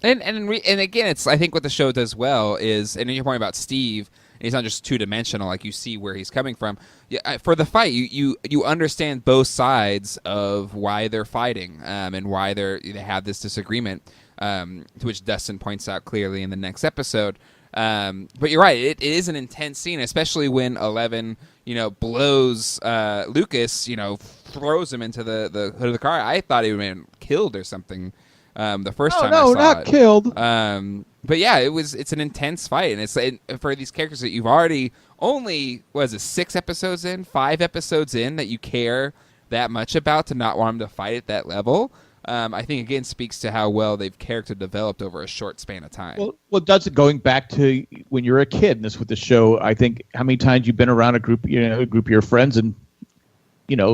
And again, it's I think what the show does well is, and your point about Steve, he's not just two-dimensional. Like you see where he's coming from. Yeah, for the fight, you understand both sides of why they're fighting, and why they have this disagreement. To which Dustin points out clearly in the next episode. But you're right; it is an intense scene, especially when 11, blows Lucas, throws him into the hood of the car. I thought he would have been killed or something. The first time I saw not it. killed. But yeah, it's an intense fight, and it's for these characters that you've already only 5 episodes in that you care that much about to not want them to fight at that level. I think again speaks to how well they've character developed over a short span of time. Well, does it going back to when you're a kid? And this with the show, I think how many times you've been around a group of your friends, and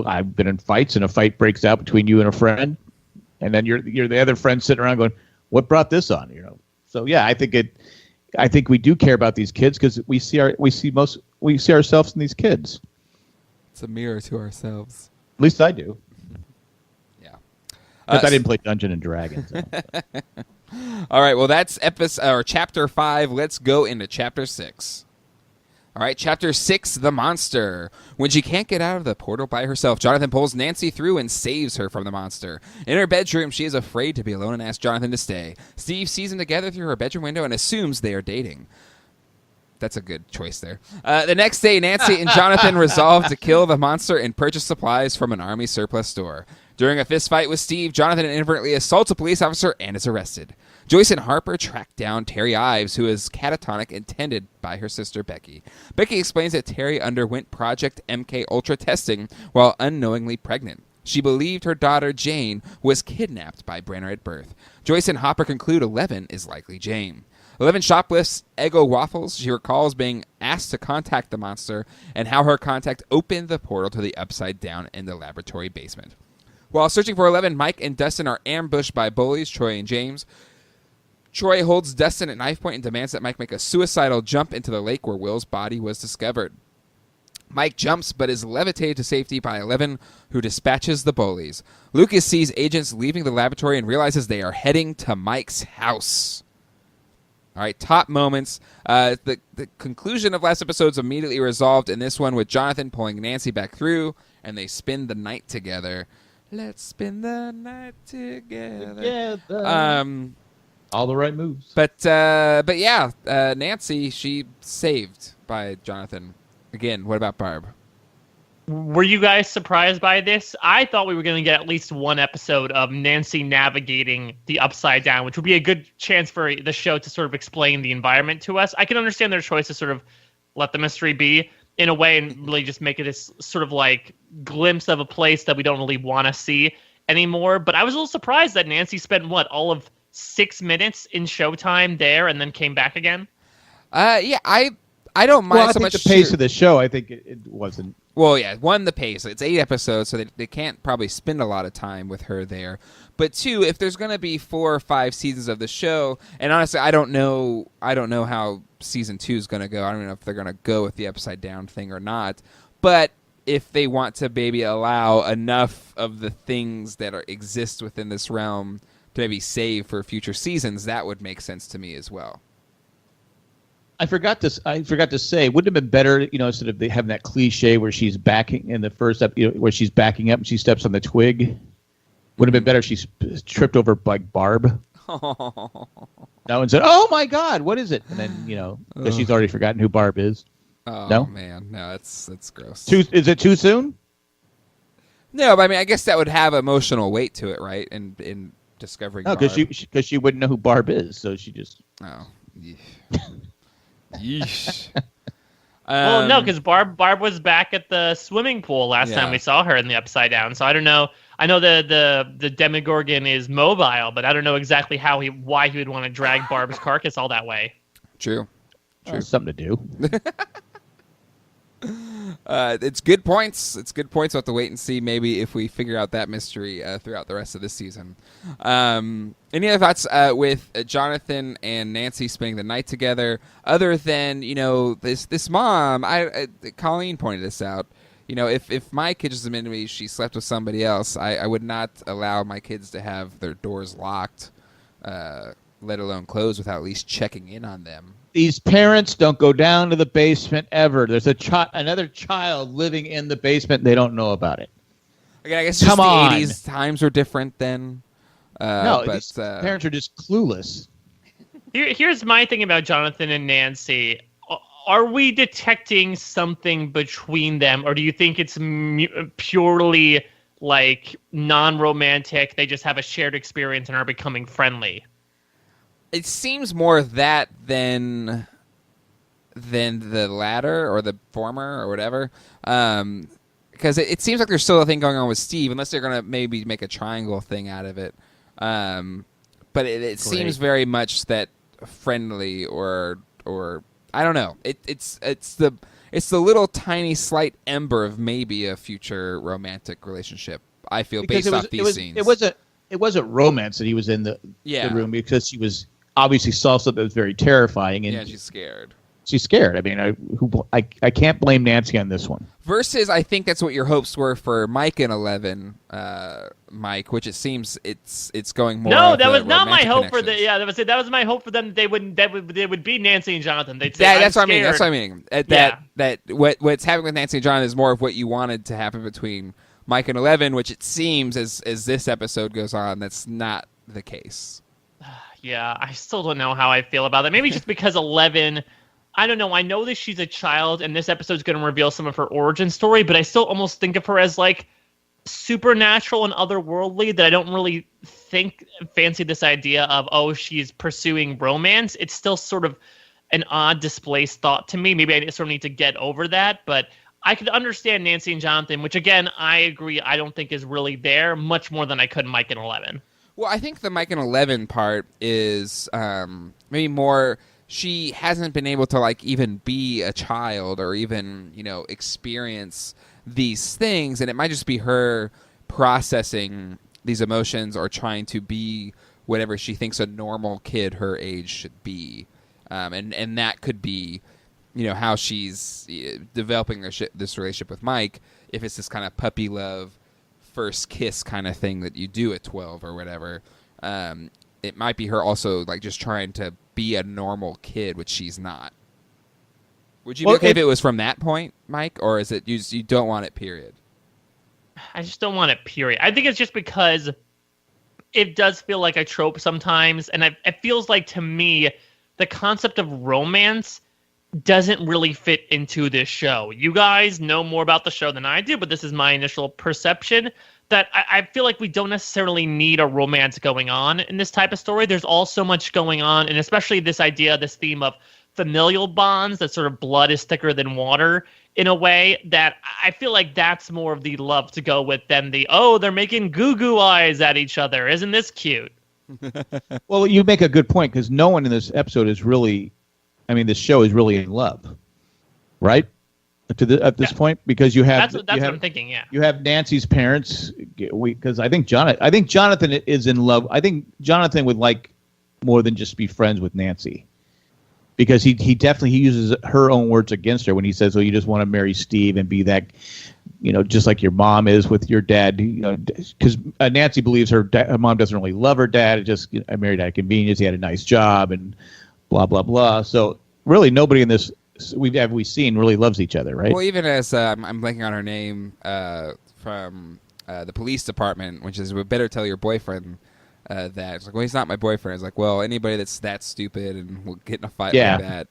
I've been in fights, and a fight breaks out between you and a friend, and then you're the other friend sitting around going, "What brought this on?" So yeah, I think we do care about these kids because we see ourselves in these kids. It's a mirror to ourselves. At least I do. But I didn't play Dungeons and Dragons. So. All right, well, that's chapter 5. Let's go into chapter 6. All right, chapter 6, The Monster. When she can't get out of the portal by herself, Jonathan pulls Nancy through and saves her from the monster. In her bedroom, she is afraid to be alone and asks Jonathan to stay. Steve sees them together through her bedroom window and assumes they are dating. That's a good choice there. The next day, Nancy and Jonathan resolve to kill the monster and purchase supplies from an army surplus store. During a fistfight with Steve, Jonathan inadvertently assaults a police officer and is arrested. Joyce and Harper track down Terry Ives, who is catatonic and tended by her sister Becky. Becky explains that Terry underwent Project MK Ultra testing while unknowingly pregnant. She believed her daughter Jane was kidnapped by Brenner at birth. Joyce and Hopper conclude 11 is likely Jane. 11 shoplifts Eggo waffles. She recalls being asked to contact the monster and how her contact opened the portal to the upside down in the laboratory basement. While searching for 11, Mike and Dustin are ambushed by bullies, Troy and James. Troy holds Dustin at knife point and demands that Mike make a suicidal jump into the lake where Will's body was discovered. Mike jumps but is levitated to safety by 11, who dispatches the bullies. Lucas sees agents leaving the laboratory and realizes they are heading to Mike's house. All right, top moments. The conclusion of last episode is immediately resolved in this one with Jonathan pulling Nancy back through, and they spend the night together. Let's spend the night together. All the right moves. But yeah, Nancy, she saved by Jonathan. Again, what about Barb? Were you guys surprised by this? I thought we were going to get at least one episode of Nancy navigating the Upside Down, which would be a good chance for the show to sort of explain the environment to us. I can understand their choice to sort of let the mystery be in a way and really just make it this sort of like glimpse of a place that we don't really want to see anymore. But I was a little surprised that Nancy spent, all of 6 minutes in Showtime there and then came back again? Yeah, I don't mind so much the pace of the show. I think it wasn't. Well, yeah, one, the pace. It's 8 episodes, so they can't probably spend a lot of time with her there. But 2, if there's going to be 4 or 5 seasons of the show, and honestly, I don't know how season 2 is going to go. I don't even know if they're going to go with the Upside Down thing or not. But if they want to maybe allow enough of the things that exist within this realm to maybe save for future seasons, that would make sense to me as well. I forgot to say, wouldn't it have been better, instead of having that cliche where she's backing in the first episode, where she's backing up and she steps on the twig? Would have been better if she's tripped over by Barb. No one said, "Oh my God, what is it?" And then because she's already forgotten who Barb is. Oh no? Man, no, that's gross. Is it too soon? No, but I mean, I guess that would have emotional weight to it, right? In discovering. No, because she wouldn't know who Barb is, so she just. Oh. Yeesh. Well, no, because Barb was back at the swimming pool last time we saw her in the Upside Down. So I don't know. I know the Demogorgon is mobile, but I don't know exactly why he would want to drag Barb's carcass all that way. True. Something to do. It's good points. It's good points. We'll have to wait and see maybe if we figure out that mystery throughout the rest of this season. Any other thoughts with Jonathan and Nancy spending the night together, other than this mom? Colleen pointed this out. If my kid just admitted to me she slept with somebody else, I would not allow my kids to have their doors locked, let alone closed, without at least checking in on them. These parents don't go down to the basement ever. There's another child living in the basement. They don't know about it. Again, I guess just the 80s times were different then. These parents are just clueless. Here's my thing about Jonathan and Nancy. Are we detecting something between them, or do you think it's purely like non-romantic? They just have a shared experience and are becoming friendly. It seems more that than the latter or the former or whatever. Because it seems like there's still a thing going on with Steve, unless they're going to maybe make a triangle thing out of it. But it seems very much that friendly or I don't know. It's the little tiny slight ember of maybe a future romantic relationship. I feel based off these scenes. It wasn't romance that he was in the room, because she was obviously saw something that was very terrifying. And she's scared. she's scared. I mean, I can't blame Nancy on this one. Versus, I think that's what your hopes were for Mike in 11, Mike, which it seems it's going more. No, of that the was not my romantic hope for the. connections. Yeah, that was my hope for them. They would be Nancy and Jonathan. They'd say, That's what I'm I mean. That's what I scared." mean. That what's happening with Nancy and John is more of what you wanted to happen between Mike and 11, which it seems as this episode goes on, that's not the case. Yeah, I still don't know how I feel about that. Maybe just because 11, I don't know. I know that she's a child, and this episode's going to reveal some of her origin story, but I still almost think of her as like supernatural and otherworldly. That I don't really fancy this idea of she's pursuing romance. It's still sort of an odd displaced thought to me. Maybe I sort of need to get over that, but I could understand Nancy and Jonathan, which again I agree I don't think is really there much more than I could Mike and 11. Well, I think the Mike and 11 part is maybe more. She hasn't been able to like even be a child or even experience these things, and it might just be her processing these emotions or trying to be whatever she thinks a normal kid her age should be, and that could be how she's developing this relationship with Mike. If it's this kind of puppy love, first kiss kind of thing that you do at 12 or whatever, it might be her also like just trying to be a normal kid, which she's not. Would you be okay if it was from that point, Mike, or is it you don't want it, period? I just don't want it, period. I think it's just because it does feel like a trope sometimes, and it feels like to me the concept of romance doesn't really fit into this show. You guys know more about the show than I do, but this is my initial perception that I feel like we don't necessarily need a romance going on in this type of story. There's all so much going on, and especially this theme of familial bonds, that sort of blood is thicker than water in a way, that I feel like that's more of the love to go with than they're making goo-goo eyes at each other. Isn't this cute? Well, you make a good point, because no one in this episode is really, this show is really in love, right? At this point, because you have that's what I'm thinking. Yeah, you have Nancy's parents. Because I think Jonathan is in love. I think Jonathan would like more than just be friends with Nancy, because he definitely uses her own words against her when he says, "Oh, you just want to marry Steve and be that, just like your mom is with your dad." Because Nancy believes her mom doesn't really love her dad. It just I married out of convenience. He had a nice job and blah blah blah. So really, nobody in this we've seen really loves each other, right? Well, even as I'm blanking on her name from the police department, which is, "We better tell your boyfriend that." It's like, well, he's not my boyfriend. It's like, well, anybody that's that stupid and will get in a fight like that,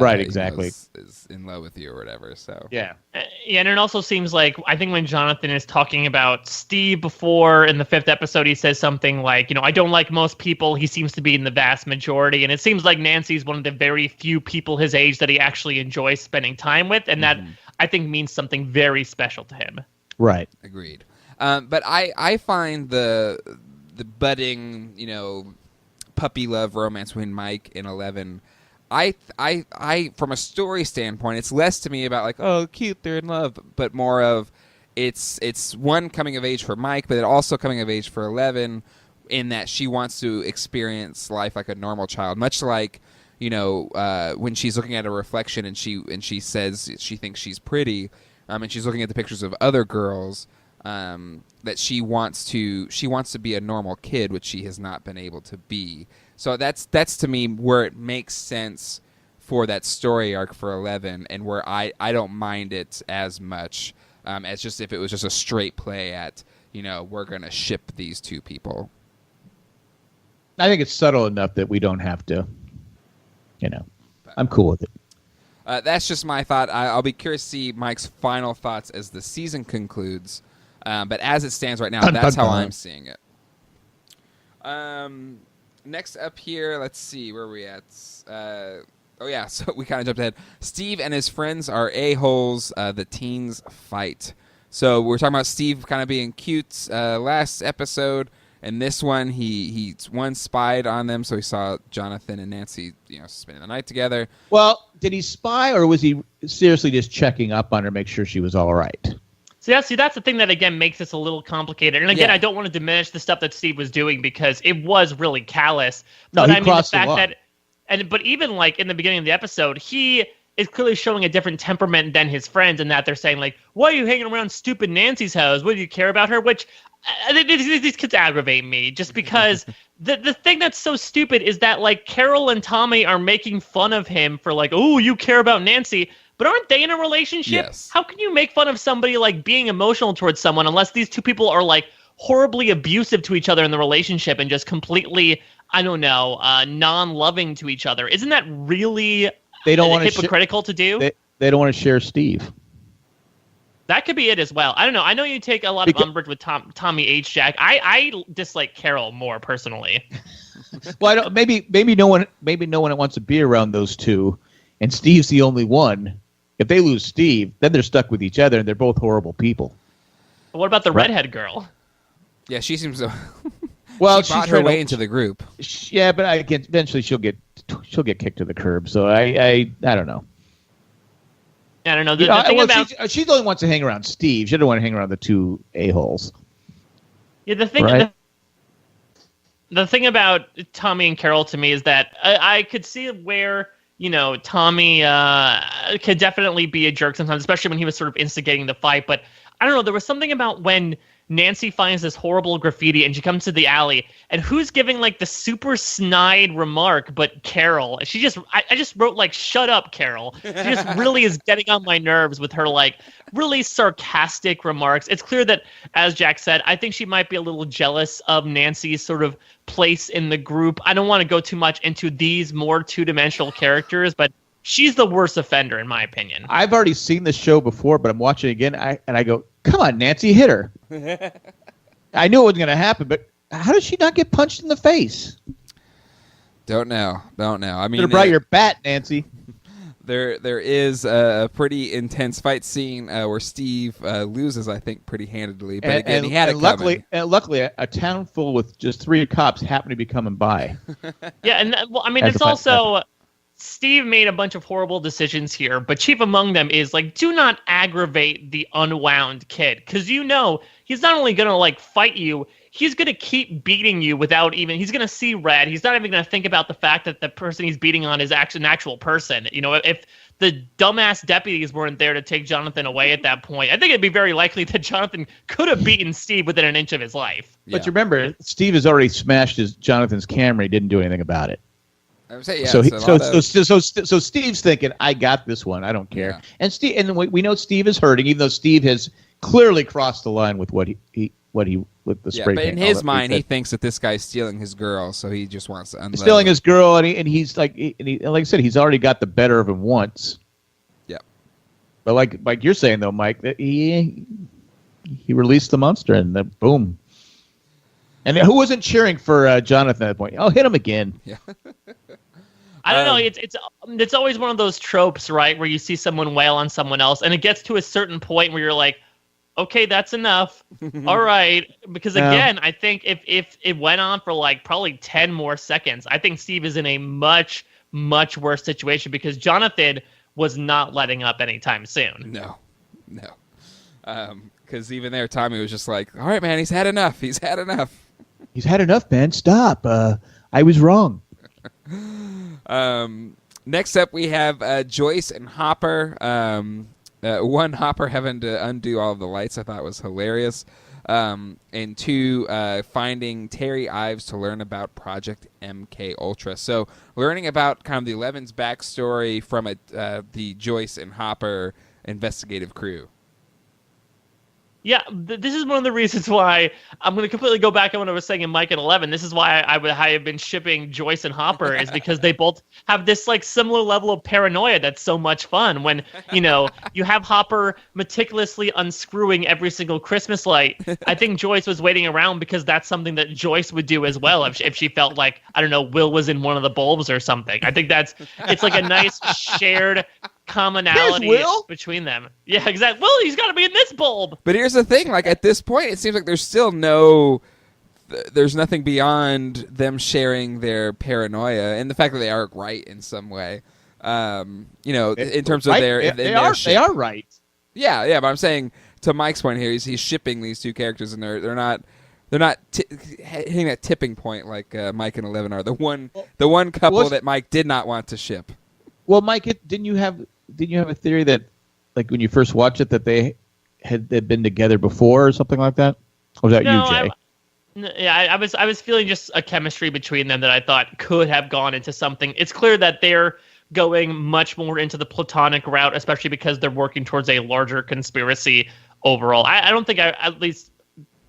right? Exactly, is in love with you or whatever. So yeah, and it also seems like I think when Jonathan is talking about Steve before in the 5th episode, he says something like, "I don't like most people. He seems to be in the vast majority," and it seems like Nancy's one of the very few people his age that he actually enjoys spending time with, and that I think means something very special to him. Right. Agreed. But I find the budding, puppy love romance between Mike and 11, I from a story standpoint, it's less to me about like, oh, cute, they're in love, but more of it's one coming of age for Mike, but it also coming of age for 11, in that she wants to experience life like a normal child, much like when she's looking at a reflection and she says she thinks she's pretty, and she's looking at the pictures of other girls. That she wants to be a normal kid, which she has not been able to be. So that's to me where it makes sense for that story arc for 11, and where I don't mind it as much as just if it was just a straight play at we're gonna ship these two people. I think it's subtle enough that we don't have to. I'm cool with it. That's just my thought. I'll be curious to see Mike's final thoughts as the season concludes. But as it stands right now, that's how I'm seeing it. Next up here, let's see, where are we at? So we kind of jumped ahead. Steve and his friends are a-holes. The teens fight. So we're talking about Steve kind of being cute last episode. And this one, he spied on them, so he saw Jonathan and Nancy, spending the night together. Well, did he spy, or was he seriously just checking up on her, make sure she was all right? See, that's the thing that, again, makes this a little complicated. And, again, I don't want to diminish the stuff that Steve was doing because it was really callous. No, but he crossed the line. but even like in the beginning of the episode, he is clearly showing a different temperament than his friends, in that they're saying like, "Why are you hanging around stupid Nancy's house? What do you care about her?" Which these kids aggravate me, just because the thing that's so stupid is that like Carol and Tommy are making fun of him for like, "Oh, you care about Nancy." But aren't they in a relationship? Yes. How can you make fun of somebody like being emotional towards someone unless these two people are like horribly abusive to each other in the relationship and just completely, I don't know, non-loving to each other? Isn't that really They don't want hypocritical to do? They don't want to share Steve. That could be it as well. I don't know. I know you take a lot of umbrage with Tommy H. Jack. I dislike Carol more personally. Well, I don't, maybe no one wants to be around those two, and Steve's the only one. If they lose Steve, then they're stuck with each other, and they're both horrible people. But what about the redhead girl? Yeah, she seems to. Well, she brought her way into the group. Yeah, but eventually she'll get kicked to the curb. So I don't know. I don't know. The thing about she's the only one wants to hang around Steve. She doesn't want to hang around the two a-holes. Yeah, the thing. Right? The thing about Tommy and Carol to me is that I could see where, you know, Tommy could definitely be a jerk sometimes, especially when he was sort of instigating the fight. But I don't know, there was something about when Nancy finds this horrible graffiti and she comes to the alley, and who's giving like the super snide remark but Carol. She just I just wrote like, "Shut up, Carol." She just really is getting on my nerves with her like really sarcastic remarks. It's clear that, as Jack said, I think she might be a little jealous of Nancy's sort of place in the group. I don't want to go too much into these more two-dimensional characters, but she's the worst offender in my opinion. I've already seen this show before, but I'm watching it again, and I go, "Come on, Nancy, hit her." I knew it wasn't going to happen, but how did she not get punched in the face? Don't know. I mean, Should have brought your bat, Nancy. There is a pretty intense fight scene where Steve loses, I think, pretty handedly. But again, he had it luckily, coming. Luckily, a town full with just 3 cops happened to be coming by. Yeah, and well, I mean, it's also Steve made a bunch of horrible decisions here, but chief among them is like, do not aggravate the unwound kid, because you know he's not only gonna like fight you, he's gonna keep beating you without even. He's gonna see red. He's not even gonna think about the fact that the person he's beating on is actually an actual person. You know, if the dumbass deputies weren't there to take Jonathan away at that point, I think it'd be very likely that Jonathan could have beaten Steve within an inch of his life. But you remember, Steve has already smashed Jonathan's camera. He didn't do anything about it. I would say, yeah, so Steve's thinking, I got this one. I don't care. Yeah. And we know Steve is hurting, even though Steve has clearly crossed the line with what he with the spray paint. But in his mind, he thinks that this guy's stealing his girl, so he just wants to unload. He's stealing his girl, and he's like, like I said, he's already got the better of him once. Yeah. But like you're saying though, Mike, that he released the monster, and then boom. And who wasn't cheering for Jonathan at that point? Oh, hit him again. Yeah. I don't know. It's always one of those tropes, right, where you see someone wail on someone else, and it gets to a certain point where you're like, okay, that's enough. All right. Because again, I think if it went on for like probably 10 more seconds, I think Steve is in a much, much worse situation, because Jonathan was not letting up anytime soon. No. Because even there, Tommy was just like, all right, man, he's had enough. He's had enough, man. Stop. I was wrong. Next up, we have Joyce and Hopper. One, Hopper having to undo all of the lights, I thought was hilarious. And 2, finding Terry Ives to learn about Project MK Ultra. So learning about kind of the 11's backstory from the Joyce and Hopper investigative crew. Yeah, this is one of the reasons why I'm going to completely go back on what I was saying in Mike and 11. This is why I have been shipping Joyce and Hopper, is because they both have this like similar level of paranoia that's so much fun. When, you know, you have Hopper meticulously unscrewing every single Christmas light. I think Joyce was waiting around because that's something that Joyce would do as well if she felt like, I don't know, Will was in one of the bulbs or something. I think it's like a nice shared commonality between them. Yeah, exactly. Well, he's got to be in this bulb. But here's the thing, like at this point, it seems like there's still there's nothing beyond them sharing their paranoia and the fact that they are right in some way. You know, in terms of they are right. Yeah, but I'm saying to Mike's point here, he's shipping these two characters, and they're not they're not hitting that tipping point like Mike and 11 are. The one couple that Mike did not want to ship. Well, Mike, didn't you have a theory that, like, when you first watched it, that they'd been together before or something like that? Or was that you, Jay? I was feeling just a chemistry between them that I thought could have gone into something. It's clear that they're going much more into the platonic route, especially because they're working towards a larger conspiracy overall. I don't think at least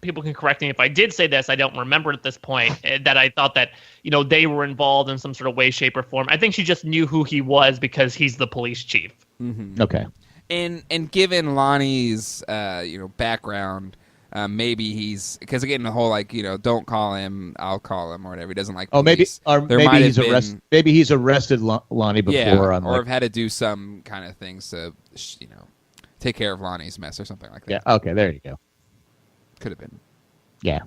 people can correct me if I did say this. I don't remember at this point that I thought that, they were involved in some sort of way, shape, or form. I think she just knew who he was because he's the police chief. Mm-hmm. Okay. And given Lonnie's, background, maybe he's, because again, the whole don't call him, I'll call him or whatever. He doesn't like police. Maybe he's arrested Lonnie before. Or have had to do some kind of things to, take care of Lonnie's mess or something like that. Yeah. Okay. There you go. Could have been. Yeah.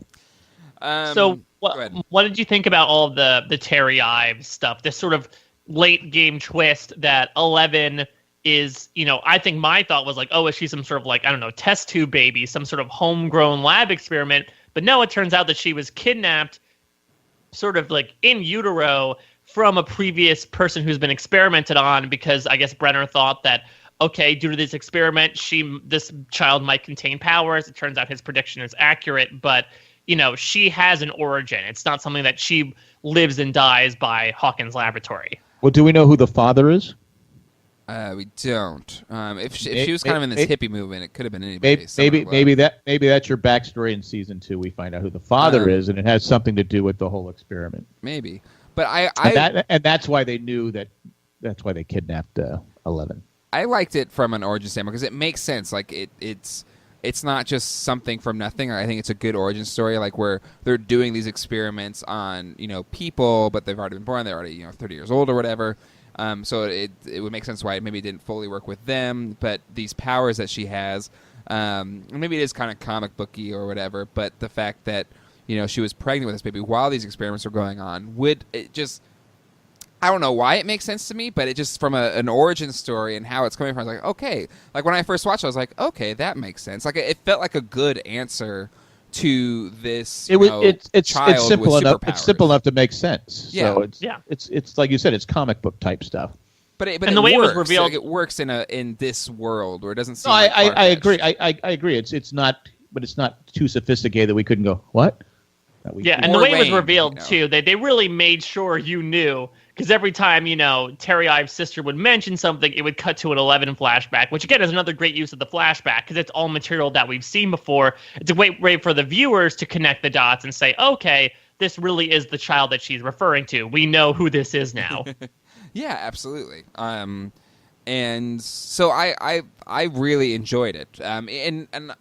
So what did you think about all of the Terry Ives stuff? This sort of late game twist that 11 is, I think my thought was like, oh, is she some sort of like, I don't know, test tube baby, some sort of homegrown lab experiment? But no, it turns out that she was kidnapped sort of like in utero from a previous person who's been experimented on, because I guess Brenner thought that, okay, due to this experiment, this child might contain powers. It turns out his prediction is accurate, but, she has an origin. It's not something that she lives and dies by Hawkins Laboratory. Well, do we know who the father is? We don't. If she was kind of in this hippie movement, it could have been anybody. Maybe that's your backstory in season 2. We find out who the father is, and it has something to do with the whole experiment. Maybe, but and that's why they knew that. That's why they kidnapped 11. I liked it from an origin standpoint because it makes sense. Like it's not just something from nothing. I think it's a good origin story, like where they're doing these experiments on people, but they've already been born. They're already 30 years old or whatever. So it would make sense why it maybe didn't fully work with them. But these powers that she has, maybe it is kind of comic booky or whatever. But the fact that she was pregnant with this baby while these experiments were going on I don't know why it makes sense to me, but it just from an origin story and how it's coming from, I was like, okay. Like when I first watched it, I was like, okay, that makes sense. Like it felt like a good answer to this it's child simple with enough. superpowers. It's simple enough to make sense. Yeah. So it's like you said, it's comic book type stuff. But and it the way works. it was revealed, like it works in this world where it doesn't seem. No, like I agree. I agree. It's not, but it's not too sophisticated that we couldn't go what. And the way it was revealed too, they really made sure you knew. Because every time, Terry Ives' sister would mention something, it would cut to an 11 flashback, which, again, is another great use of the flashback because it's all material that we've seen before. It's a great way for the viewers to connect the dots and say, okay, this really is the child that she's referring to. We know who this is now. Yeah, absolutely. And so I really enjoyed it. And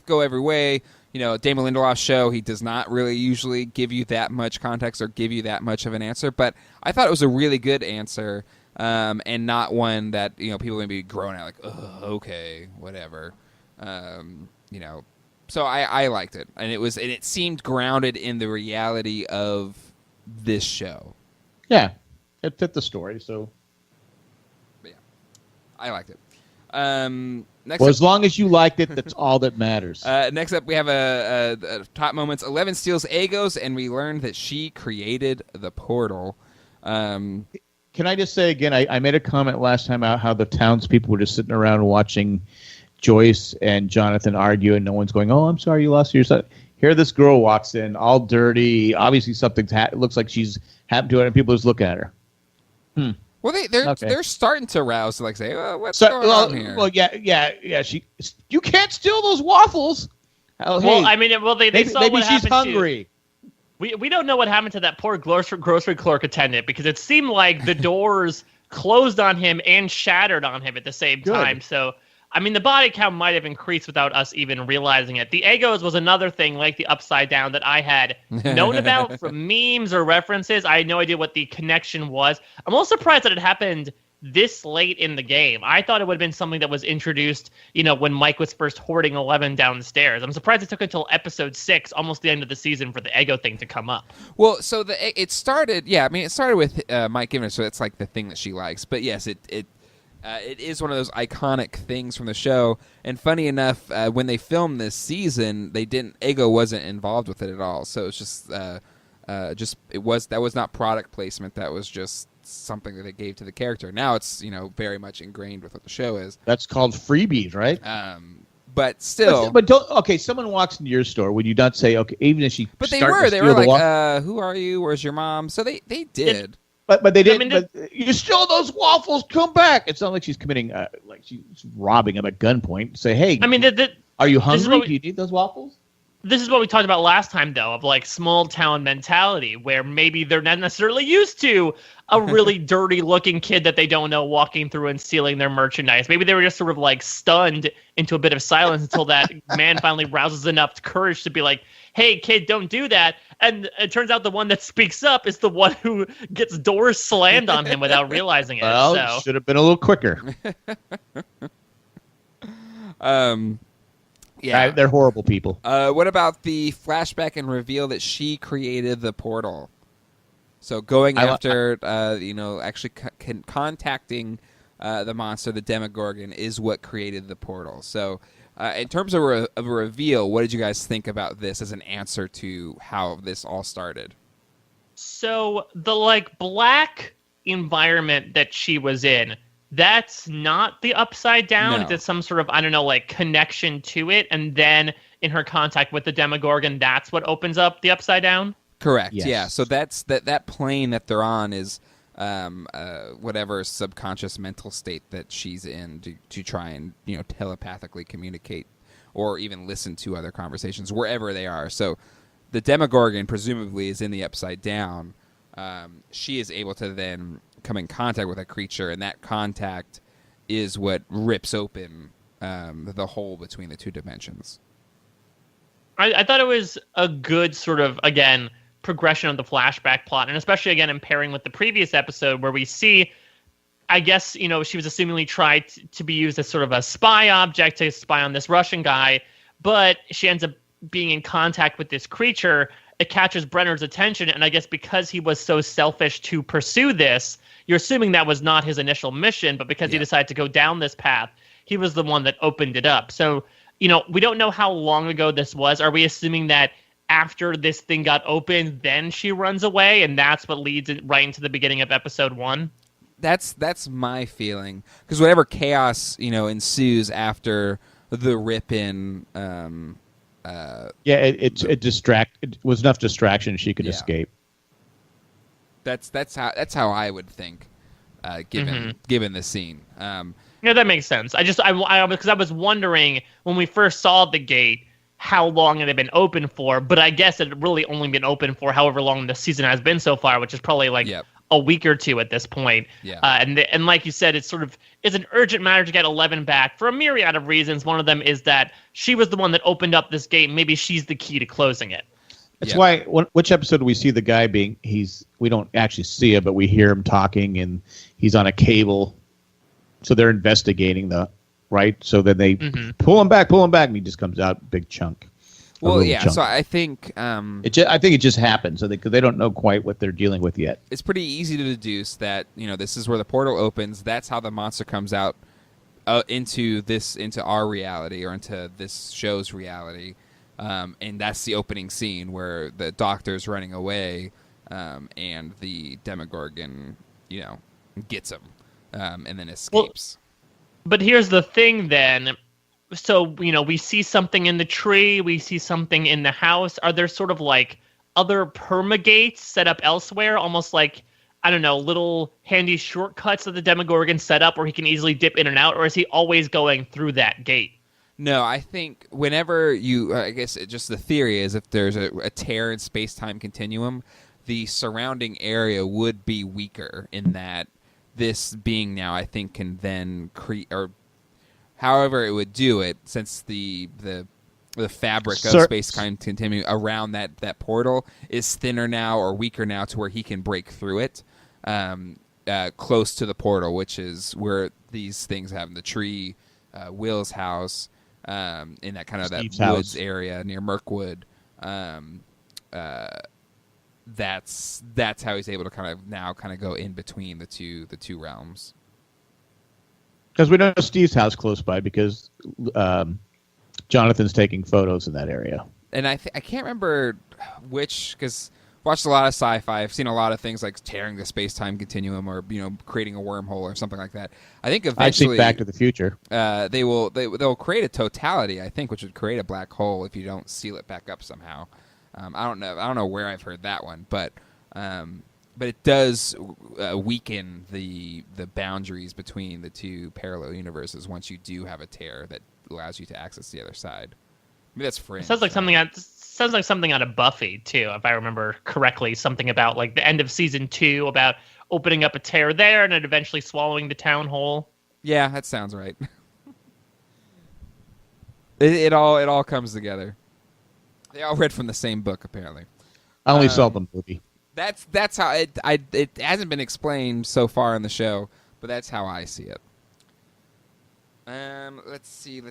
go every way. Damon Lindelof's show, he does not really usually give you that much context or give you that much of an answer, but I thought it was a really good answer, and not one that, people may be groaning at, like, ugh, okay, whatever. So I liked it, and it seemed grounded in the reality of this show. Yeah, it fit the story, so. But yeah, I liked it. As long as you liked it, that's all that matters. Next up, we have a top moments. 11 steals Agos, and we learned that she created the portal. Can I just say again, I made a comment last time about how the townspeople were just sitting around watching Joyce and Jonathan argue, and no one's going, oh, I'm sorry you lost your son. Here this girl walks in, all dirty. Obviously something's it looks like she's happened to it, and people just look at her. Well, they're starting to rouse to say, oh, what's going on here? Well, yeah. You can't steal those waffles. Well, hey, I mean, they saw maybe what she's happened hungry. We don't know what happened to that poor grocery clerk attendant because it seemed like the doors closed on him and shattered on him at the same time. So, I mean, the body count might have increased without us even realizing it. The Agos was another thing like the Upside Down that I had known about from memes or references. I had no idea what the connection was. I'm a little surprised that it happened this late in the game. I thought it would have been something that was introduced, when Mike was first hoarding 11 down the stairs. I'm surprised it took until episode 6, almost the end of the season, for the Ego thing to come up. Well, so it started with Mike giving her, so it's like the thing that she likes. But yes, It is one of those iconic things from the show. And funny enough, when they filmed this season, Ego wasn't involved with it at all. So it's just that was not product placement. That was just something that they gave to the character. Now it's very much ingrained with what the show is. That's called freebies, right? But still, but don't. Okay, someone walks into your store. Would you not say, okay, even if she? But they were like, "Who are you? Where's your mom?" So they did. But they didn't. But you stole those waffles. Come back! It's not like she's committing, like she's robbing him at gunpoint. Say, hey, are you hungry? Do you need those waffles? This is what we talked about last time, though, of like small town mentality, where maybe they're not necessarily used to a really dirty looking kid that they don't know walking through and stealing their merchandise. Maybe they were just sort of like stunned into a bit of silence until that man finally rouses enough courage to be like, hey, kid, don't do that. And it turns out the one that speaks up is the one who gets doors slammed on him without realizing it. Well, should have been a little quicker. Yeah, they're horrible people. What about the flashback and reveal that she created the portal? So going after, actually contacting the monster, the Demogorgon, is what created the portal. So in terms of a reveal, what did you guys think about this as an answer to how this all started? So the black environment that she was in, that's not the Upside Down. No. It's some sort of, connection to it. And then in her contact with the Demogorgon, that's what opens up the Upside Down? Correct, yes. Yeah. So that's that plane that they're on is whatever subconscious mental state that she's in to try and, telepathically communicate or even listen to other conversations wherever they are. So the Demogorgon presumably is in the Upside Down. She is able to then come in contact with a creature, and that contact is what rips open the hole between the two dimensions. I thought it was a good sort of, again, progression of the flashback plot, and especially, again, in pairing with the previous episode where we see, I guess, she was assumingly tried to be used as sort of a spy object to spy on this Russian guy, but she ends up being in contact with this creature. It catches Brenner's attention, and I guess because he was so selfish to pursue this, you're assuming that was not his initial mission, but because he decided to go down this path, he was the one that opened it up. So, we don't know how long ago this was. Are we assuming that after this thing got opened, then she runs away, and that's what leads it right into the beginning of episode 1? That's my feeling, because whatever chaos ensues after the rip-in. It was enough distraction she could escape. That's how I would think, given the scene. Yeah, that makes sense. Because I was wondering when we first saw the gate how long it had been open for, but I guess it had really only been open for however long the season has been so far, which is probably a week or two at this point. Yeah. And like you said, it's an urgent matter to get 11 back for a myriad of reasons. One of them is that she was the one that opened up this gate. Maybe she's the key to closing it. That's why. Which episode do we see the guy being? We don't actually see it, but we hear him talking, and he's on a cable. So they're investigating right. So then they pull him back, and he just comes out big chunk. Well, yeah. Chunk. So I think I think it just happened. So because they don't know quite what they're dealing with yet. It's pretty easy to deduce that this is where the portal opens. That's how the monster comes out into our reality or into this show's reality. And that's the opening scene where the doctor's running away, and the Demogorgon, gets him, and then escapes. But here's the thing then. So, we see something in the tree, we see something in the house. Are there sort of other perma-gates set up elsewhere? Almost like, I don't know, little handy shortcuts that the Demogorgon set up where he can easily dip in and out? Or is he always going through that gate? No, I think whenever I guess just the theory is if there's a tear in space-time continuum, the surrounding area would be weaker in that this being now, I think, can then create, or however it would do it, since the fabric of space-time continuum around that portal is thinner now or weaker now to where he can break through it close to the portal, which is where these things have the tree, Will's house, in that kind of Steve's that woods house. area near Mirkwood. That's how he's able to kind of go in between the two realms. Because we know Steve's house close by because Jonathan's taking photos in that area. And I can't remember which, because watched a lot of sci-fi. I've seen a lot of things like tearing the space-time continuum, or creating a wormhole or something like that. I think eventually I think Back to the Future. They'll create a totality, I think, which would create a black hole if you don't seal it back up somehow. I don't know where I've heard that one, but it does weaken the boundaries between the two parallel universes once you do have a tear that allows you to access the other side. Maybe that's Fringe. Sounds like something out of Buffy too, if I remember correctly. Something about like the end of season 2 about opening up a tear there and then eventually swallowing the town whole. Yeah, that sounds right. It all comes together. They all read from the same book, apparently. I only saw the movie. That's how it hasn't been explained so far in the show, but that's how I see it. Let's see.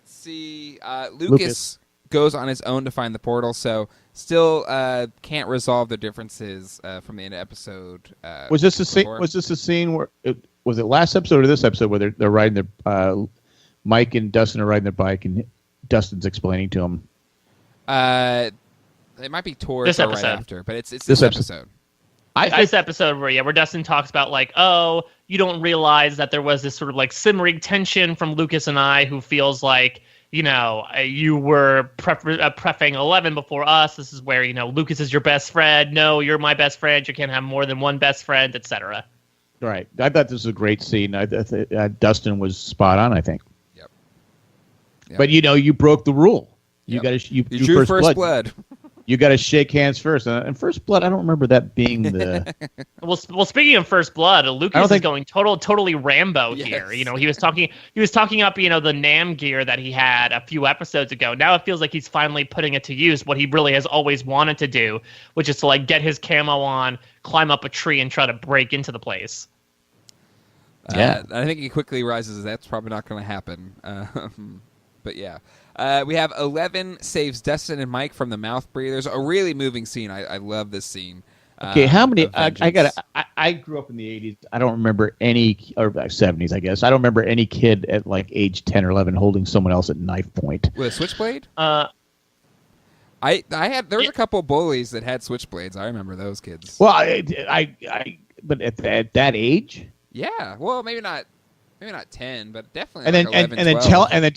Lucas goes on his own to find the portal, so still can't resolve the differences from the end of episode. Was this a scene where was it last episode or this episode where they're riding their Mike and Dustin are riding their bike and Dustin's explaining to him? It might be towards this or episode. right after, but it's this episode. This episode where Dustin talks about like, oh, you don't realize that there was this sort of like simmering tension from Lucas and I, who feels like, you were prepping 11 before us. This is where, Lucas is your best friend. No, you're my best friend. You can't have more than one best friend, etc. Right. I thought this was a great scene. Dustin was spot on, I think. Yep. But you broke the rule. You got to you drew first blood. You got to shake hands first. And first blood, I don't remember that being the. well, speaking of first blood, Lucas is going totally Rambo here. He was talking up, the Nam gear that he had a few episodes ago. Now it feels like he's finally putting it to use, what he really has always wanted to do, which is to like get his camo on, climb up a tree, and try to break into the place. Yeah, I think he quickly realizes that's probably not going to happen. But yeah. We have 11 saves Dustin and Mike from the mouth breathers. A really moving scene. I love this scene. Okay, how many? I grew up in the 80s. I don't remember any, or 70s, I guess. I don't remember any kid at like age 10 or 11 holding someone else at knife point with a switchblade. There was a couple bullies that had switchblades. I remember those kids. Well, but at that age. Yeah. Well, maybe not 10, but definitely. And then like 11, and then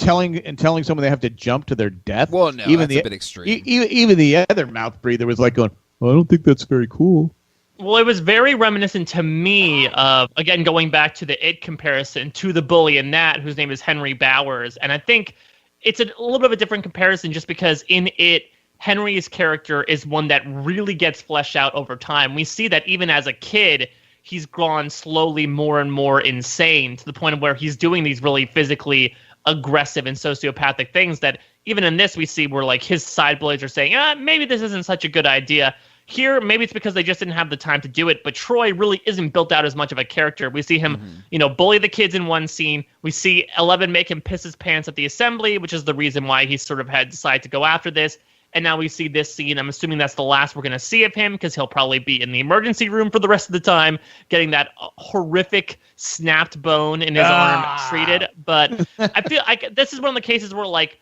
telling someone they have to jump to their death. Well, no, even that's a bit extreme. Even the other mouth breather was like going, well, I don't think that's very cool. Well, it was very reminiscent to me of, again, going back to the It comparison to the bully in that, whose name is Henry Bowers. And I think it's a little bit of a different comparison just because in It, Henry's character is one that really gets fleshed out over time. We see that even as a kid, he's gone slowly more and more insane to the point of where he's doing these really physically aggressive and sociopathic things that even in this we see where like his side bullies are saying, maybe this isn't such a good idea. Here, maybe it's because they just didn't have the time to do it, but Troy really isn't built out as much of a character. We see him, bully the kids in one scene. We see 11 make him piss his pants at the assembly, which is the reason why he sort of had decided to go after this. And now we see this scene. I'm assuming that's the last we're going to see of him because he'll probably be in the emergency room for the rest of the time, getting that horrific snapped bone in his arm treated. But I feel like this is one of the cases where, like,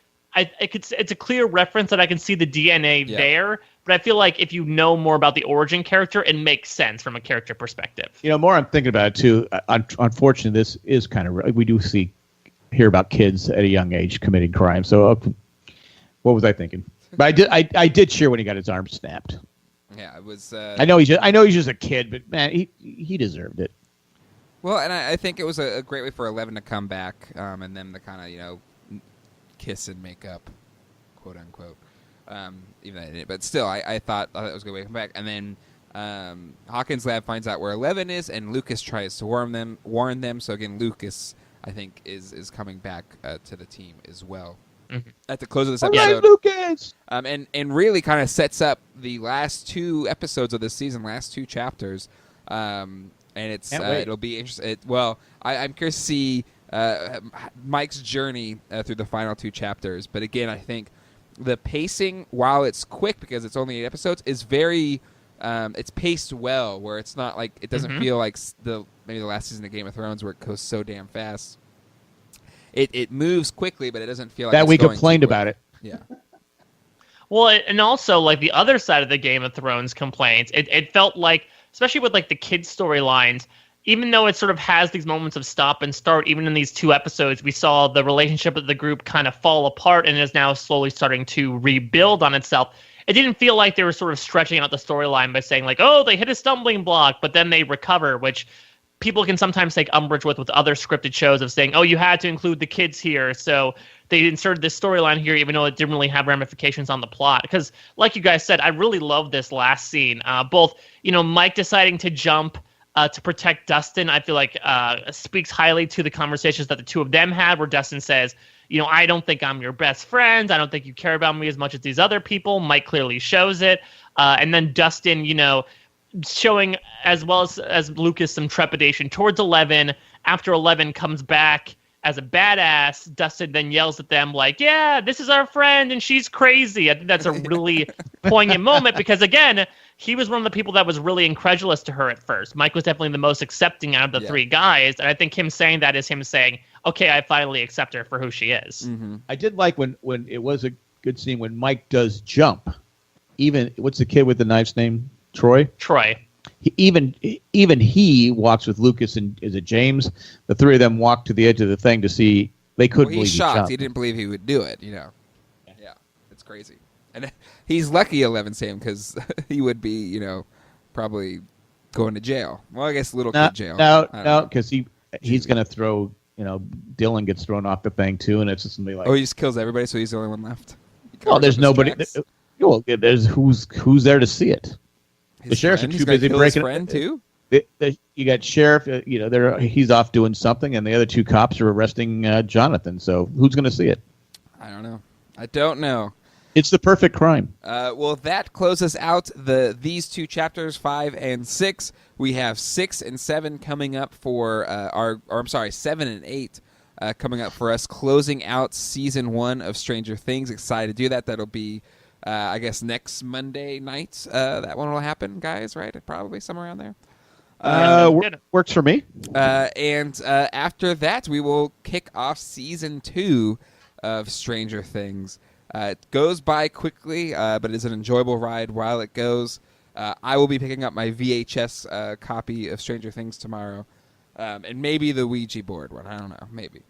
it's a clear reference that I can see the DNA there. But I feel like if you know more about the origin character, it makes sense from a character perspective. More I'm thinking about it too. Unfortunately, this is kind of we do hear about kids at a young age committing crime. So, what was I thinking? But I did cheer when he got his arm snapped. Yeah, it was. I know he's just a kid, but man, he deserved it. Well, and I think it was a great way for 11 to come back, and them to kind of kiss and make up, quote unquote. Even though they didn't, but still, I thought it was a good way to come back. And then Hawkins' lab finds out where 11 is, and Lucas tries to warn them. So again, Lucas, I think, is coming back to the team as well. At the close of this episode, right, Lucas! And really kind of sets up the last 2 episodes of this season, last 2 chapters, and it'll be interesting. I'm curious to see Mike's journey through the final 2 chapters. But again, I think the pacing, while it's quick because it's only 8 episodes, is very it's paced well, where it's not like it doesn't feel like maybe the last season of Game of Thrones where it goes so damn fast. it moves quickly, but it doesn't feel like that it's we going complained too quick. about it. Yeah. Well, and also like the other side of the Game of Thrones complaints, it felt like, especially with like the kids' storylines, even though it sort of has these moments of stop and start, even in these 2 episodes, we saw the relationship of the group kind of fall apart and is now slowly starting to rebuild on itself. It didn't feel like they were sort of stretching out the storyline by saying like, oh, they hit a stumbling block, but then they recover, which people can sometimes take umbrage with other scripted shows of saying, oh, you had to include the kids here, so they inserted this storyline here, even though it didn't really have ramifications on the plot. Because, like you guys said, I really love this last scene. Both, Mike deciding to jump to protect Dustin, I feel like speaks highly to the conversations that the two of them had, where Dustin says, I don't think I'm your best friend. I don't think you care about me as much as these other people. Mike clearly shows it. And then Dustin, showing as well as Lucas some trepidation towards 11. After 11 comes back as a badass, Dustin then yells at them like, yeah, this is our friend and she's crazy. I think that's a really poignant moment because, again, he was one of the people that was really incredulous to her at first. Mike was definitely the most accepting out of the 3 guys, and I think him saying that is him saying, okay, I finally accept her for who she is. Mm-hmm. I did like when it was a good scene when Mike does jump. Even, what's the kid with the knife's name? Troy? Troy. Even he walks with Lucas and is it James? The 3 of them walk to the edge of the thing to see. They couldn't believe he's shocked. jumped. He didn't believe he would do it. Yeah, it's crazy. And he's lucky 11 Sam because he would be probably going to jail. Well, I guess little kid jail. No, because he's going to throw. Dylan gets thrown off the thing too, and it's just somebody like. Oh, he just kills everybody, so he's the only one left. Oh, there's nobody. Well, there's who's there to see it. The sheriffs are too busy breaking friend too. You got sheriff. He's off doing something, and the other 2 cops are arresting Jonathan. So who's going to see it? I don't know. It's the perfect crime. Well, that closes out these 2 chapters, 5 and 6. We have 6 and 7 coming up for 7 and 8 coming up for us, closing out season 1 of Stranger Things. Excited to do that. That'll be, I guess, next Monday night. That one will happen, guys. Right? Probably somewhere around there. Works for me. And after that, we will kick off season 2 of Stranger Things. It goes by quickly, but it is an enjoyable ride while it goes. I will be picking up my VHS copy of Stranger Things tomorrow, and maybe the Ouija board one. I don't know. Maybe.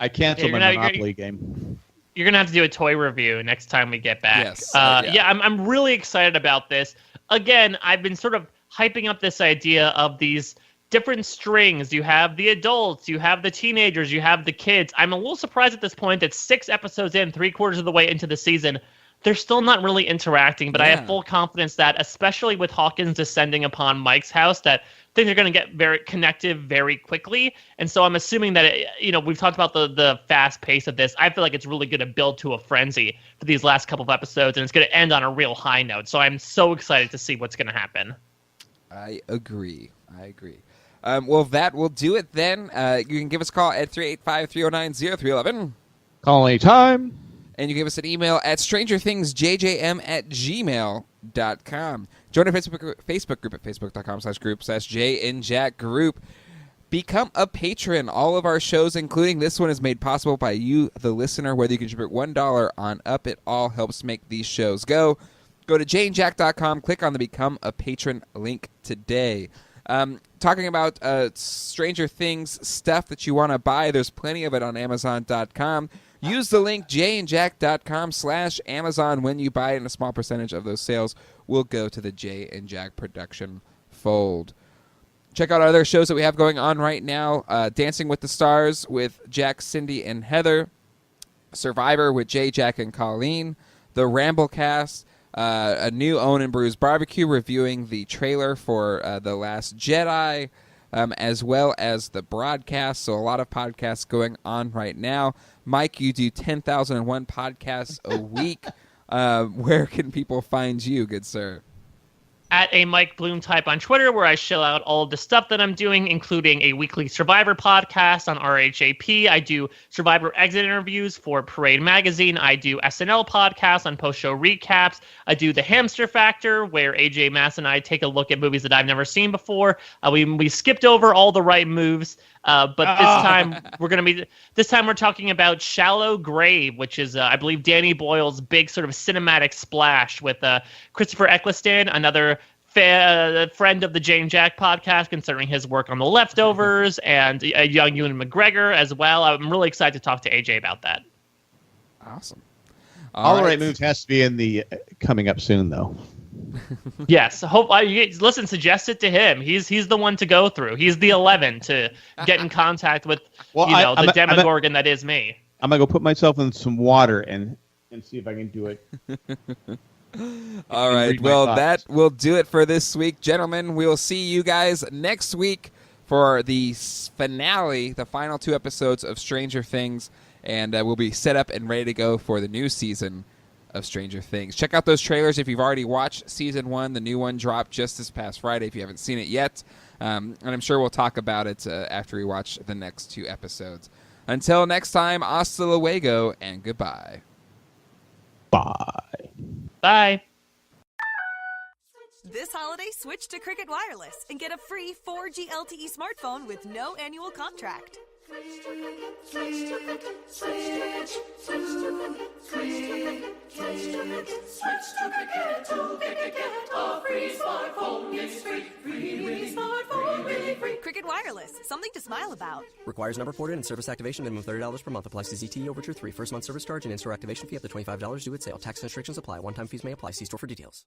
I canceled my Monopoly game. You're going to have to do a toy review next time we get back. Yes. I'm really excited about this. Again, I've been sort of hyping up this idea of these different strings. You have the adults, you have the teenagers, you have the kids. I'm a little surprised at this point that 6 episodes in, 3/4 of the way into the season, they're still not really interacting, but I have full confidence that, especially with Hawkins descending upon Mike's house, that things are going to get very connective very quickly. And so I'm assuming that, we've talked about the fast pace of this. I feel like it's really going to build to a frenzy for these last couple of episodes, and it's going to end on a real high note. So I'm so excited to see what's going to happen. I agree. Well, that will do it then. You can give us a call at 385-309-0311. Call anytime. And you give us an email at strangerthingsjjm@gmail.com. Join our Facebook group at facebook.com/group/JandJackGroup. Become a patron. All of our shows, including this one, is made possible by you, the listener. Whether you contribute $1 on up, it all helps make these shows go. Go to jandjack.com, click on the Become a Patron link today. Talking about Stranger Things stuff that you want to buy, there's plenty of it on Amazon.com. Use the link jandjack.com/Amazon when you buy it, and a small percentage of those sales will go to the Jay and Jack production fold. Check out our other shows that we have going on right now. Dancing with the Stars with Jack, Cindy, and Heather. Survivor with Jay, Jack, and Colleen. The Ramblecast. A new Owen and Brews barbecue reviewing the trailer for The Last Jedi, as well as the broadcast. So a lot of podcasts going on right now. Mike, you do 10,001 podcasts a week. Where can people find you, good sir? At a Mike Bloom type on Twitter, where I shell out all of the stuff that I'm doing, including a weekly Survivor podcast on RHAP. I do Survivor exit interviews for Parade Magazine. I do SNL podcasts on post-show recaps. I do The Hamster Factor, where AJ Mass and I take a look at movies that I've never seen before. We skipped over all the right moves But this time we're talking about Shallow Grave, which is I believe Danny Boyle's big sort of cinematic splash with Christopher Eccleston, another friend of the Jane Jack podcast, considering his work on The Leftovers, and a young Ewan McGregor as well. I'm really excited to talk to AJ about that. Awesome. All the Right Moves has to be in the coming up soon, though. Yes, listen, suggest it to him. He's the one to go through. He's the 11 to get in contact with the Demogorgon that is me. I'm gonna go put myself in some water and see if I can do it. All right. Well, that will do it for this week, gentlemen. We will see you guys next week for the finale, the final 2 episodes of Stranger Things, and we'll be set up and ready to go for the new season of Stranger Things. Check out those trailers if you've already watched season 1. The new one dropped just this past Friday if you haven't seen it yet. And I'm sure we'll talk about it after we watch the next 2 episodes. Until next time, hasta luego and goodbye. Bye. Bye. This holiday, switch to Cricket Wireless and get a free 4G LTE smartphone with no annual contract. Cricket Wireless, something to smile about. Requires number ported and service activation. Minimum $30 per month. Applies to ZTE Overture 3. First month service charge and in-store activation fee up to $25 due at sale. Tax and restrictions apply. One-time fees may apply. See store for details.